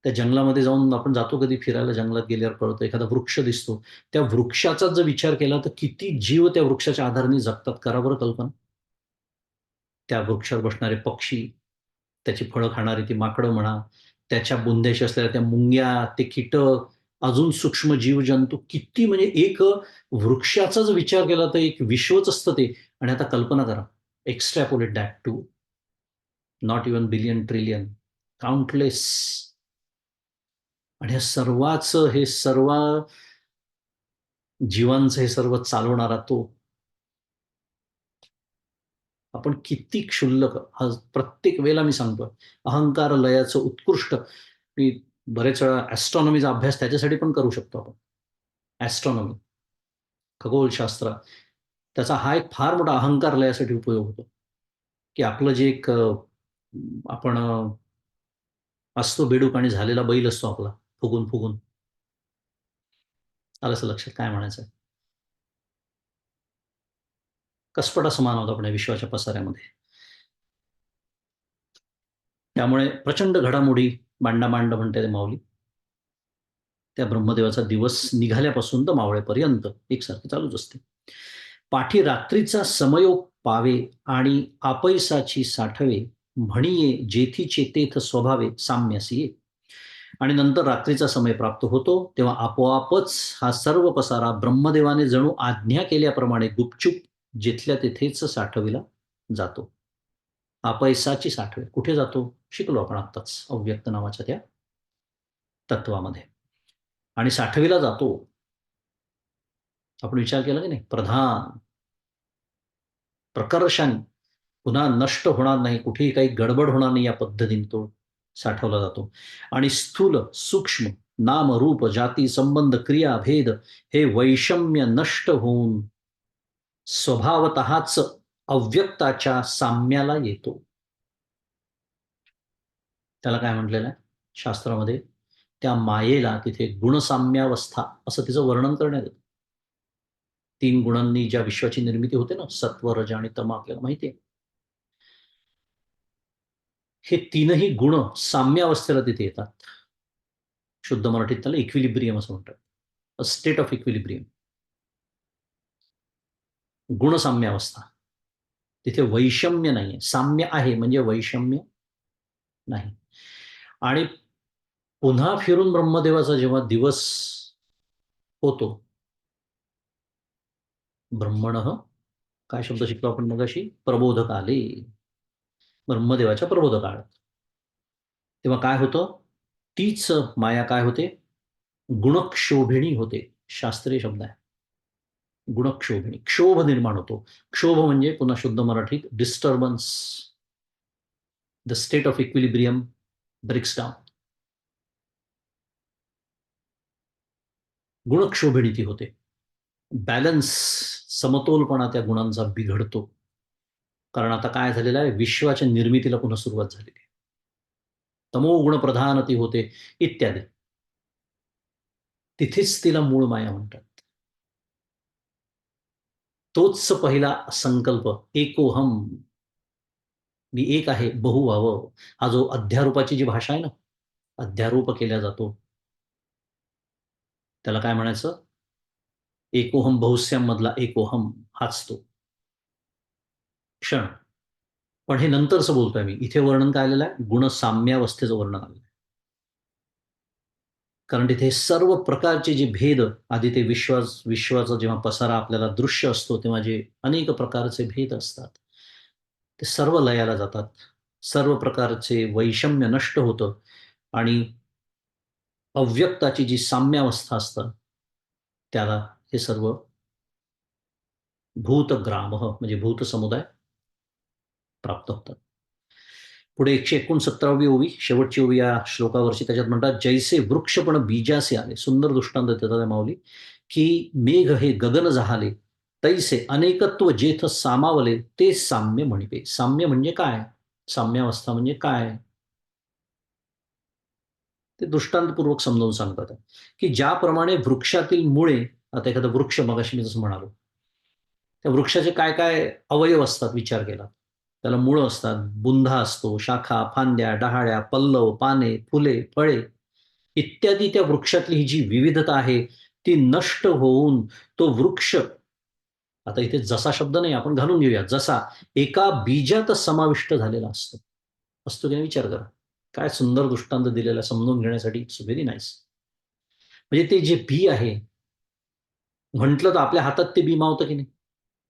त्या जंगलामध्ये जाऊन आपण जातो कधी फिरायला, जंगलात गेल्यावर कळतं एखादा वृक्ष दिसतो. त्या वृक्षाचा जर विचार केला तर किती जीव त्या वृक्षाच्या आधाराने जगतात, करा बरं कल्पना. त्या वृक्षावर बसणारे पक्षी, त्याची फळं खाणारी ती माकडं म्हणा, त्याच्या बुंध्याशी असलेल्या त्या मुंग्या, ते कीटक, अजून सूक्ष्म जीवजंतू किती म्हणजे एक वृक्षाचा जर विचार केला तर एक विश्वच असतं ते. आणि आता कल्पना करा, extrapolate that to not even billion, trillion, countless. आणि हे सर्व जीवांचं हे सर्व चालवणारा तो. आपण किती क्षुल्लक, आज प्रत्येक वेळेला मी सांगतोय, अहंकार लयाचं उत्कृष्ट. मी बरेच वेळा ॲस्ट्रॉनॉमीचा अभ्यास त्याच्यासाठी पण करू शकतो आपण. ॲस्ट्रॉनॉमी, खगोलशास्त्र, त्याचा हा एक फार मोठा अहंकार लयासाठी उपयोग होतो, की आपलं जे एक आपण असतो बेडूक आणि झालेला बैल असतो आपला, फुगून फुगून. आलं असं लक्षात काय म्हणायचं? कसपटा समान होतो आपण या विश्वाच्या पसाऱ्यामध्ये. त्यामुळे प्रचंड घडामोडी, मांडामांड म्हणते ते माऊली, त्या ब्रह्मदेवाचा दिवस निघाल्यापासून तर मावळेपर्यंत एकसारखी चालूच असते. पाठी रात्रीचा समयोग पावे आणि आपैसाची साठवे, म्हणिये जेथीचे तेथ स्वभावे साम्यसी. आणि नंतर रात्रीचा समय प्राप्त होतो तेव्हा आपोआपच हा सर्व पसारा ब्रह्मदेवाने जणू आज्ञा केल्याप्रमाणे गुपचूप जिथल्या तिथेच साठविला जातो. अपैसाची साठवे कुठे जातो शिकलो आपण आत्ताच अव्यक्त नावाच्या त्या तत्वामध्ये. आणि साठविला जातो, आपण विचार केला की नाही, प्रधान प्रकर्षाने पुन्हा नष्ट होणार नाही, कुठेही काही गडबड होणार नाही या पद्धतीने तो साठवला जातो. आणि स्थूल सूक्ष्म नाम रूप जाती संबंध क्रिया भेद हे वैषम्य नष्ट होऊन स्वभावतःच अव्यक्ताच्या साम्याला येतो. त्याला काय म्हटलेलं आहे शास्त्रामध्ये? त्या मायेला तिथे गुणसाम्यावस्था असं तिचं वर्णन करण्यात येतं. 3 गुणांनी ज्या विश्वाची निर्मिती होते ना, सत्व, रज आणि तम, आपल्याला माहिती आहे. हे तीनही गुण साम्यावस्थेला तिथे येतात. शुद्ध मराठीत त्याला इक्विलिब्रियम असं म्हणतात. A state of equilibrium. गुणसाम्यावस्था. तिथे वैषम्य नाहीये. साम्य आहे म्हणजे वैषम्य नाही. आणि पुन्हा फिरून ब्रह्मदेवाचा जेव्हा दिवस होतो, ब्रह्मणः, काय शब्द शिकलो आपण मगाशी? प्रबोधकाले. ब्रह्मदेवाच्या प्रबोध काळात. तेव्हा काय होतं? तीच माया काय होते? गुणक्षोभिणी होते. शास्त्रीय शब्द आहे. गुणक्षोभिणी. क्षोभ निर्माण होतो. क्षोभ म्हणजे पुन्हा शुद्ध मराठीत disturbance. The state of equilibrium breaks down. गुणक्षोभिणी ती होते. बॅलन्स, समतोलपणा त्या गुणांचा बिघडतो. कारण आता काय झालेलं आहे, विश्वाच्या निर्मितीला पुन्हा सुरुवात झालेली आहे. तमोगुण प्रधान ती होते इत्यादी. तिथेच तिला मूळ माया म्हणतात. तोच पहिला संकल्प एकोहम, मी एक आहे, बहु व्हावं. हा जो अध्यारोपाची जी भाषा आहे ना, अध्यारोप केला जातो, त्याला काय म्हणायचं? एकोहम बहुस्याम मधला एकोहम हाच तो क्षण. पण हे नंतरच बोलतोय मी. इथे वर्णन काय आलेलं आहे? गुणसाम्यावस्थेचं वर्णन आलेलं आहे. कारण तिथे सर्व प्रकारचे जे भेद, आधी ते विश्वाचा जेव्हा पसारा आपल्याला दृश्य असतो तेव्हा जे अनेक प्रकारचे भेद असतात, ते सर्व लयाला जातात. सर्व प्रकारचे वैषम्य नष्ट होतं आणि अव्यक्ताची जी साम्यावस्था असतं त्याला हे सर्व भूतग्राम म्हणजे भूत समुदाय प्राप्त होतात. पुढे 169वी ओवी, शेवटची ओवी या श्लोकावरची, त्याच्यात म्हणतात, जैसे वृक्ष पण बीजासे आले. सुंदर दृष्टांत देतात त्या माऊली, की मेघ हे गगन जहाले, तैसे अनेकत्व जेथ सामावले, ते साम्य म्हणिते. साम्य म्हणजे काय? साम्यावस्था म्हणजे काय? ते दृष्टांतपूर्वक समजावून सांगतात, की ज्याप्रमाणे वृक्षातील मुळे, आता एखादा वृक्ष मगाशी मी जसं म्हणालो, त्या वृक्षाचे काय काय अवयव असतात विचार केला. त्याला मुळं असतात, बुंधा असतो, शाखा, फांद्या, डहाळ्या, पल्लव, पाने, फुले, फळे इत्यादी. त्या वृक्षातली ही जी विविधता आहे ती नष्ट होऊन तो वृक्ष, आता इथे जसा शब्द नाही, आपण घालून घेऊया, जसा एका बीजात समाविष्ट झालेला असतो. असतो की नाही विचार करा. काय सुंदर दृष्टांत दिलेला समजून घेण्यासाठी. It's very nice. म्हणजे ते जे बी आहे, म्हटलं तर आपल्या हातात ते बी मावतं की नाही,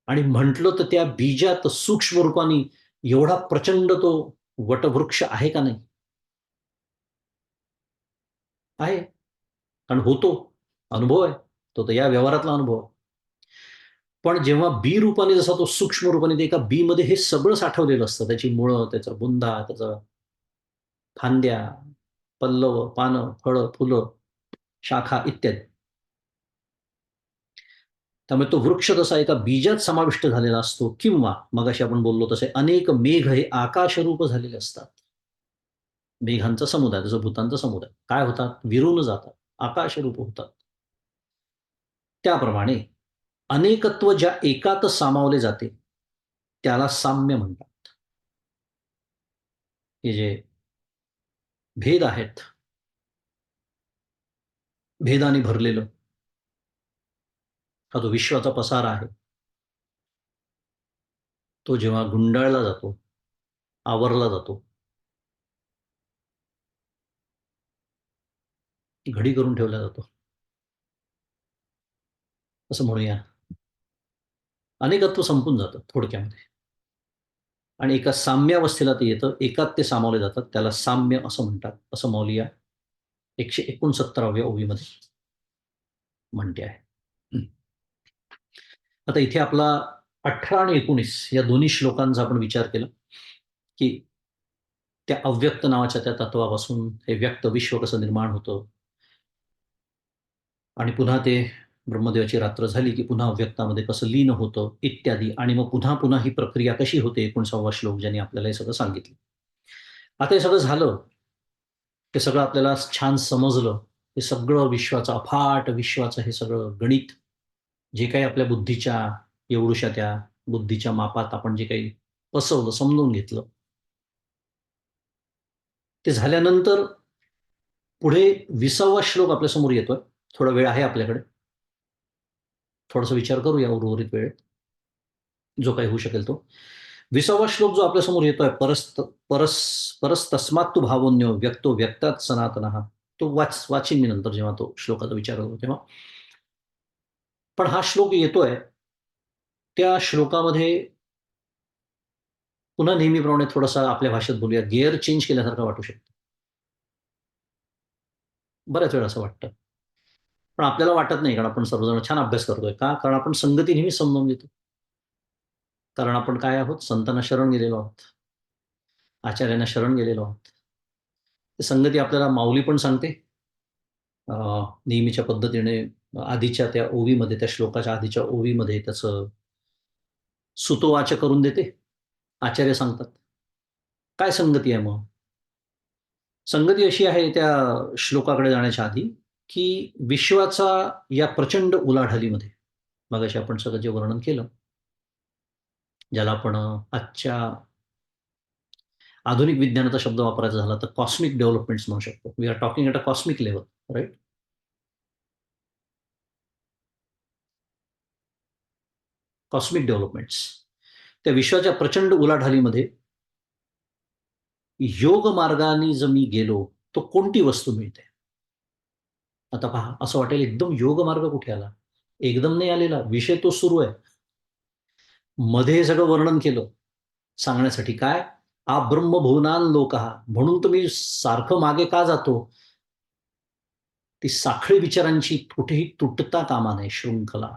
आणि म्हटलं तर त्या बीजात सूक्ष्म रूपाने एवढा प्रचंड तो वटवृक्ष आहे का नाही? आहे. कारण होतो. अनुभव आहे. तो तर या व्यवहारातला अनुभव आहे. पण जेव्हा बी रूपाने जसा तो सूक्ष्म रूपाने, ते एका बी मध्ये हे सगळं साठवलेलं असतं, त्याची मुळं, त्याचा बुंदा, त्याचा फांद्या, पल्लव, पानं, फळं, फुलं, शाखा इत्यादी. त्यामुळे तो वृक्ष तसा एका बीजात समाविष्ट झालेला असतो, किंवा मगाशी आपण बोललो तसे अनेक मेघ हे आकाशरूप झालेले असतात. मेघांचा समुदाय, जसं भूतांचा समुदाय काय होतात? विरून जातात, आकाशरूप होतात. त्याप्रमाणे अनेकत्व ज्या एकात सामावले जाते त्याला साम्य म्हणतात. हे जे भेद आहेत, भेदाने भरलेलं हा जो विश्वाचा पसारा आहे, तो जेव्हा गुंडाळला जातो, आवरला जातो, घडी करून ठेवला जातो, असं म्हणूया, अनेकत्व संपून जातं थोडक्यामध्ये, आणि एका साम्यावस्थेला ते येतं, एकात ते सामावले जातात, त्याला साम्य असं म्हणतात, असं मौलिया 169व्या ओवीमध्ये म्हणते आहे. आता इथे आपला 18 आणि 19 या दोन्ही श्लोकांचा आपण विचार केला, की त्या अव्यक्त नावाच्या त्या तत्वापासून हे व्यक्त विश्व कसं निर्माण होतं, आणि पुन्हा ते ब्रह्मदेवाची रात्र झाली की पुन्हा अव्यक्तामध्ये कसं लीन होतं इत्यादी, आणि मग पुन्हा पुन्हा ही प्रक्रिया कशी होते, 19वा श्लोक ज्यांनी आपल्याला हे सगळं सांगितलं. आता हे सगळं झालं, ते सगळं आपल्याला छान समजलं. हे सगळं विश्वाचं, अफाट विश्वाचं हे सगळं गणित, जे काही आपल्या बुद्धीच्या एवढूशा त्या बुद्धीच्या मापात आपण जे काही बसवलं, समजून घेतलं, ते झाल्यानंतर पुढे 20वा श्लोक आपल्यासमोर येतोय. थोडा वेळ आहे आपल्याकडे, थोडासा विचार करूया उर्वरित वेळेत, जो काही होऊ शकेल तो. 20वा श्लोक जो आपल्यासमोर येतोय, परस्तस्मात् तु भावोन्यो व्यक्तो व्यक्तात् सनातनः, तो वाचीन मी नंतर जेव्हा तो श्लोकाचा विचार करतो तेव्हा. पण हा श्लोक येतोय, त्या श्लोकामध्ये पुन्हा नेहमीप्रमाणे थोडासा आपल्या भाषेत बोलूया, गिअर चेंज केल्यासारखं वाटू शकतं. बऱ्याच वेळा असं वाटतं. पण आपल्याला वाटत नाही, कारण आपण सर्वजण छान अभ्यास करतोय. का? कारण आपण संगती नेहमी समजावून घेतो. कारण आपण काय आहोत? संतांना शरण गेलेलो आहोत. आचार्यांना शरण गेलेलो आहोत. ते संगती आपल्याला माऊली पण सांगते. अ, नेहमीच्या पद्धतीने आधीच्या त्या ओवीमध्ये, त्या श्लोकाच्या आधीच्या ओवीमध्ये त्याचं सुतोवाच करून देते. आचार्य सांगतात. काय संगती आहे मग? संगती अशी आहे त्या श्लोकाकडे जाण्याच्या आधी, की विश्वाचा या प्रचंड उलाढालीमध्ये, मगाशी आपण सगळं जे वर्णन केलं, ज्याला आपण आजच्या आधुनिक विज्ञानाचा शब्द वापरायचा झाला तर कॉस्मिक डेव्हलपमेंट्स म्हणू शकतो. We are talking at a cosmic level, right? Cosmic developments. त्या विश्वाच्या प्रचंड उलाढालीमध्ये योग मार्गाने जर मी गेलो, तर कोणती वस्तू मिळते? आता पहा, असं वाटेल एकदम योग मार्ग कुठे आला? एकदम नाही आलेला. विषय तो सुरू आहे. मध्ये हे सगळं वर्णन केलं सांगण्यासाठी काय? आ ब्रह्मभुवनान लोकः. म्हणून तर मी सारखं मागे का जातो? ती साखळी विचारांची कुठेही तुटता कामा नये, शृंखला.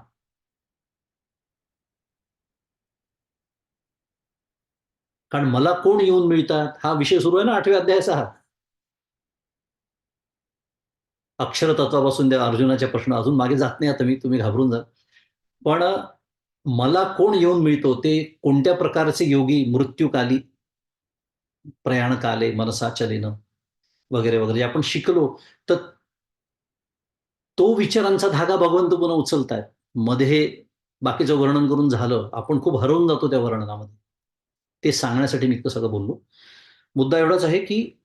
कारण मला कोण येऊन मिळतात, हा विषय सुरू आहे ना 8व्या अध्यायाचा हा. अक्षरतत्वापासून त्या अर्जुनाच्या प्रश्न अजून मागे जात नाही आता मी, तुम्ही घाबरून जा. पण मला कोण येऊन मिळतो, ते कोणत्या प्रकारचे योगी मृत्यूकाली प्रयाण काले मनसा चलेन वगैरे वगैरे आपण शिकलो. तर तो विचारांचा धागा भगवंत पुन्हा उचलतायत. मध्ये बाकीचं वर्णन करून झालं. आपण खूप हरवून जातो त्या वर्णनामध्ये. ते सांगण्यासाठी मी इतकं सगळं बोललो. मुद्दा एवढाच आहे, की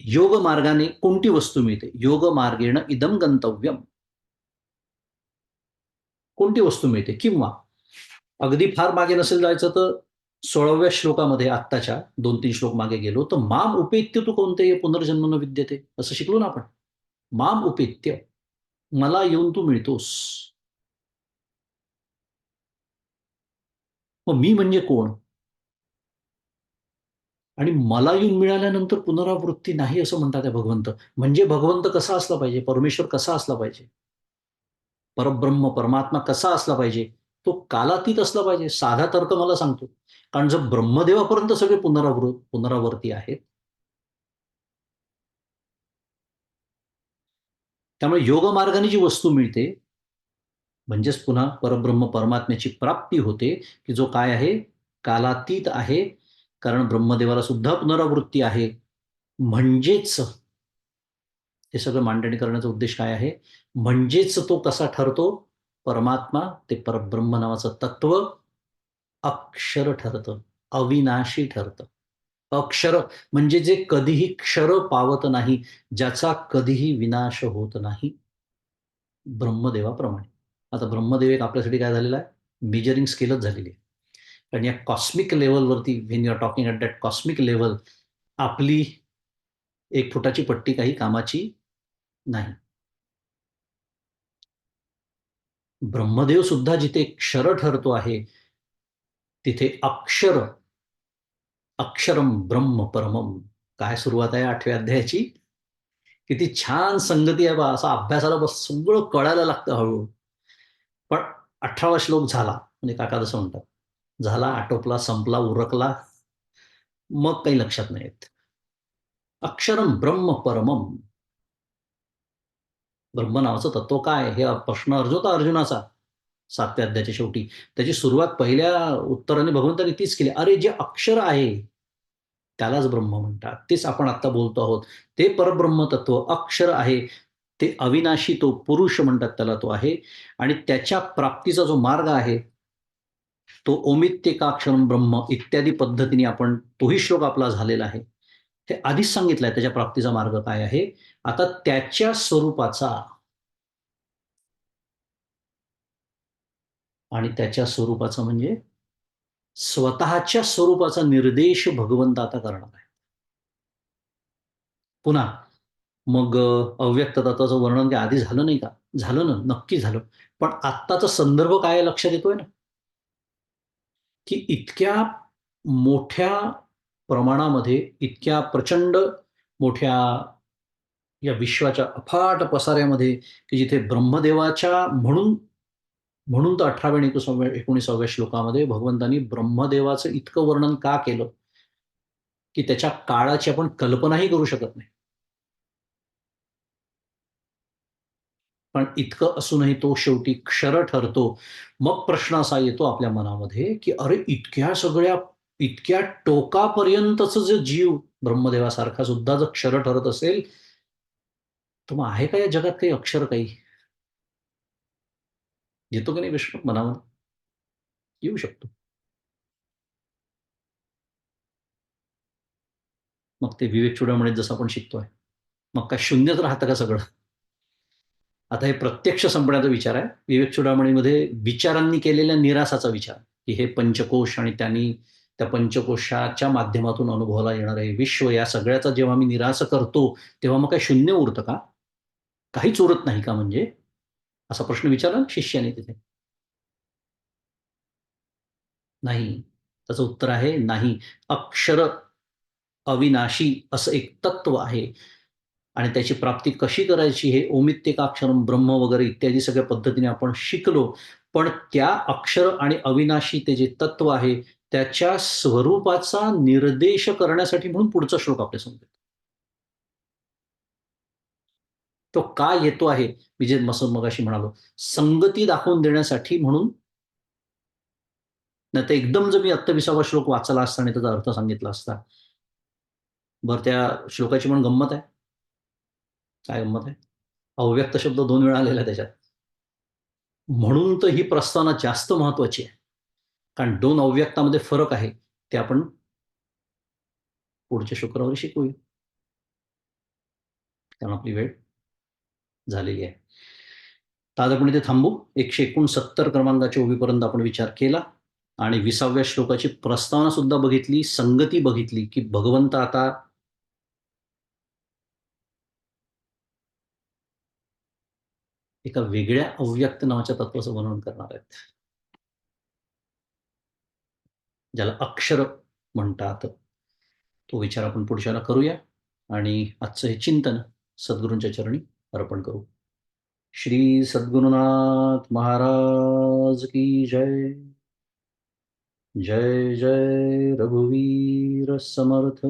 योग मार्गाने कोणती वस्तू मिळते? योग मार्गेण इदम गंतव्यम. कोणती वस्तू मिळते? किंवा अगदी फार मागे नसेल जायचं तर 16व्या श्लोकामध्ये आत्ताच्या 2-3 श्लोक मागे गेलो तर माम उपेत्य तू कोणते पुनर्जन्म न विद्यते असं शिकलो ना आपण. माम उपेत्य, मला येऊन तू मिळतोस. मग मी म्हणजे कोण? आणि मला येऊन मिळाल्यानंतर पुनरावृत्ती नाही असं म्हणतात आहे भगवंत. म्हणजे भगवंत कसा असला पाहिजे? परमेश्वर कसा असला पाहिजे? परब्रह्म, परमात्मा कसा असला पाहिजे? तो कालातीत असला पाहिजे. साधा तर्क मला सांगतो. कारण जर ब्रह्मदेवापर्यंत सगळे पुनरावर्ती आहेत, त्यामुळे योगमार्गाने जी वस्तू मिळते, म्हणजेच पुन्हा परब्रह्म परमात्म्याची प्राप्ती होते, की जो काय आहे? कालातीत आहे. कारण ब्रह्मदेवाला सुद्धा पुनरावृत्ती आहे. म्हणजेच हे सगळं मांडणी करण्याचा उद्देश काय आहे? म्हणजेच तो कसा ठरतो? परमात्मा, ते परब्रह्म नावाचं तत्व अक्षर ठरतं, अविनाशी ठरतं. अक्षर म्हणजे जे कधीही क्षर पावत नाही, ज्याचा कधीही विनाश होत नाही, ब्रह्मदेवाप्रमाणे. आता ब्रह्मदेव एक आपल्यासाठी काय झालेला आहे? मेजरिंग स्केलच झालेली आहे. कारण या कॉस्मिक लेव्हलवरती when you are talking at that cosmic level, आपली 1 फुटाची पट्टी काही कामाची नाही. ब्रह्मदेव सुद्धा जिथे क्षर ठरतो आहे, तिथे अक्षर, अक्षरम ब्रह्म परमम. काय सुरुवात आहे 8व्या अध्यायाची? किती छान संगती आहे बा. असा अभ्यासाला बस सगळं कळायला लागतं हळू. पण 18वा श्लोक झाला, म्हणजे काका जसं म्हणतात, झाला, आटोपला, संपला, उरकला, मग काही लक्षात नाही येत. अक्षरम ब्रह्म परमम. ब्रह्म नावाचं तत्व काय? हे प्रश्न होता अर्जुनाचा 7व्या अध्यायाच्या शेवटी. त्याची सुरुवात पहिल्या उत्तराने भगवंतांनी तीच केली. अरे, जे अक्षर आहे त्यालाच ब्रह्म म्हणतात. तेच आपण आता बोलतो आहोत. ते परब्रह्म तत्व अक्षर आहे. ते अविनाशी, तो पुरुष म्हणतात त्याला, तो आहे. आणि त्याच्या प्राप्तीचा जो मार्ग आहे, तो ओमित्येकाक्षरम ब्रह्म इत्यादी पद्धतीने आपण, तोही श्लोक आपला झालेला आहे. हे आधीच सांगितलंय त्याच्या प्राप्तीचा मार्ग काय आहे. आता त्याच्या स्वरूपाचा आणि त्याच्या स्वरूपाचा म्हणजे स्वतःच्या स्वरूपाचा निर्देश भगवंत आता करणार आहे. पुन्हा मग अव्यक्त तत्वाचं वर्णन काही आधी झालं नाही का? झालं ना, नक्की झालं. पण आत्ताचा संदर्भ काय लक्षात येतोय ना, की इतक्या मोठ्या प्रमाणामध्ये, इतक्या प्रचंड मोठ्या या विश्वाच्या अफाट पसाऱ्यामध्ये, की जिथे ब्रह्मदेवाच्या म्हणून म्हणून तर 18व्या आणि 19व्या श्लोकामध्ये भगवंतांनी ब्रह्मदेवाचं इतकं वर्णन का केलं, की त्याच्या काळाची आपण कल्पनाही करू शकत नाही. पण इतकं असूनही तो शेवटी क्षर ठरतो. मग प्रश्न असा येतो आपल्या मनामध्ये, की अरे, इतक्या टोकापर्यंतचं जे जीव ब्रह्मदेवासारखा सुद्धा जर क्षर ठरत असेल, तर मग आहे का या जगात काही अक्षर काही? येतो की नाही प्रश्न मनामध्ये? येऊ शकतो. मग ते विवेक चूडामणीत जसं आपण शिकतोय. मग काय शून्यच राहतं का सगळं? आता हे प्रत्यक्ष संपण्याचा विचार आहे. विवेक चूडामणीमध्ये विचारांनी केलेल्या निरासाचा विचार, की हे पंचकोश आणि त्यांनी त्या पंचकोशाच्या माध्यमातून अनुभवाला येणारं हे विश्व, या सगळ्याचा जेव्हा मी निरास करतो, तेव्हा मग काही शून्य उरतं का? काहीच उरत नाही का म्हणजे? असा प्रश्न विचारला ना शिष्याने तिथे. नाही. त्याचं उत्तर आहे नाही. अक्षर अविनाशी असं एक तत्व आहे. आणि त्याची प्राप्ती कशी करायची हे ओमित्येकाक्षरम ब्रह्म वगैरे इत्यादी सगळ्या पद्धतीने आपण शिकलो. पण त्या अक्षर आणि अविनाशी ते जे तत्व आहे त्याच्या स्वरूपाचा निर्देश करण्यासाठी म्हणून पुढचा श्लोक आपल्या समोर येतो. तो का येतो आहे, मी जे मगाशी म्हणालो, संगती दाखवून देण्यासाठी म्हणून. नाही तर एकदम जर मी आत्ता 20वा श्लोक वाचला असता आणि त्याचा अर्थ सांगितला असता. बरं त्या श्लोकाची पण गंमत आहे. काय गंमत आहे? अव्यक्त शब्द 2 वेळा आलेला आहे त्याच्यात. म्हणून तर ही प्रस्तावना जास्त महत्वाची आहे. कारण 2 अव्यक्तामध्ये फरक आहे. ते आपण पुढच्या शुक्रवारी शिकूया. कारण आपली वेळ झालेली आहे. तर आज आपण इथे थांबू. 169 क्रमांकाच्या ओवीपर्यंत आपण विचार केला आणि 20व्या श्लोकाची प्रस्तावना सुद्धा बघितली, संगती बघितली, की भगवंत आता एका वेगळ्या अव्यक्त नावाच्या तत्वाचं वर्णन करणार आहेत. ज्याला अक्षर म्हणतात. तो विचार आपण पुढच्याला करूया आणि आजचं हे चिंतन सद्गुरूंच्या चरणी अर्पण करू. श्री सद्गुरुनाथ महाराज की जय. जय जय रघुवीर समर्थ.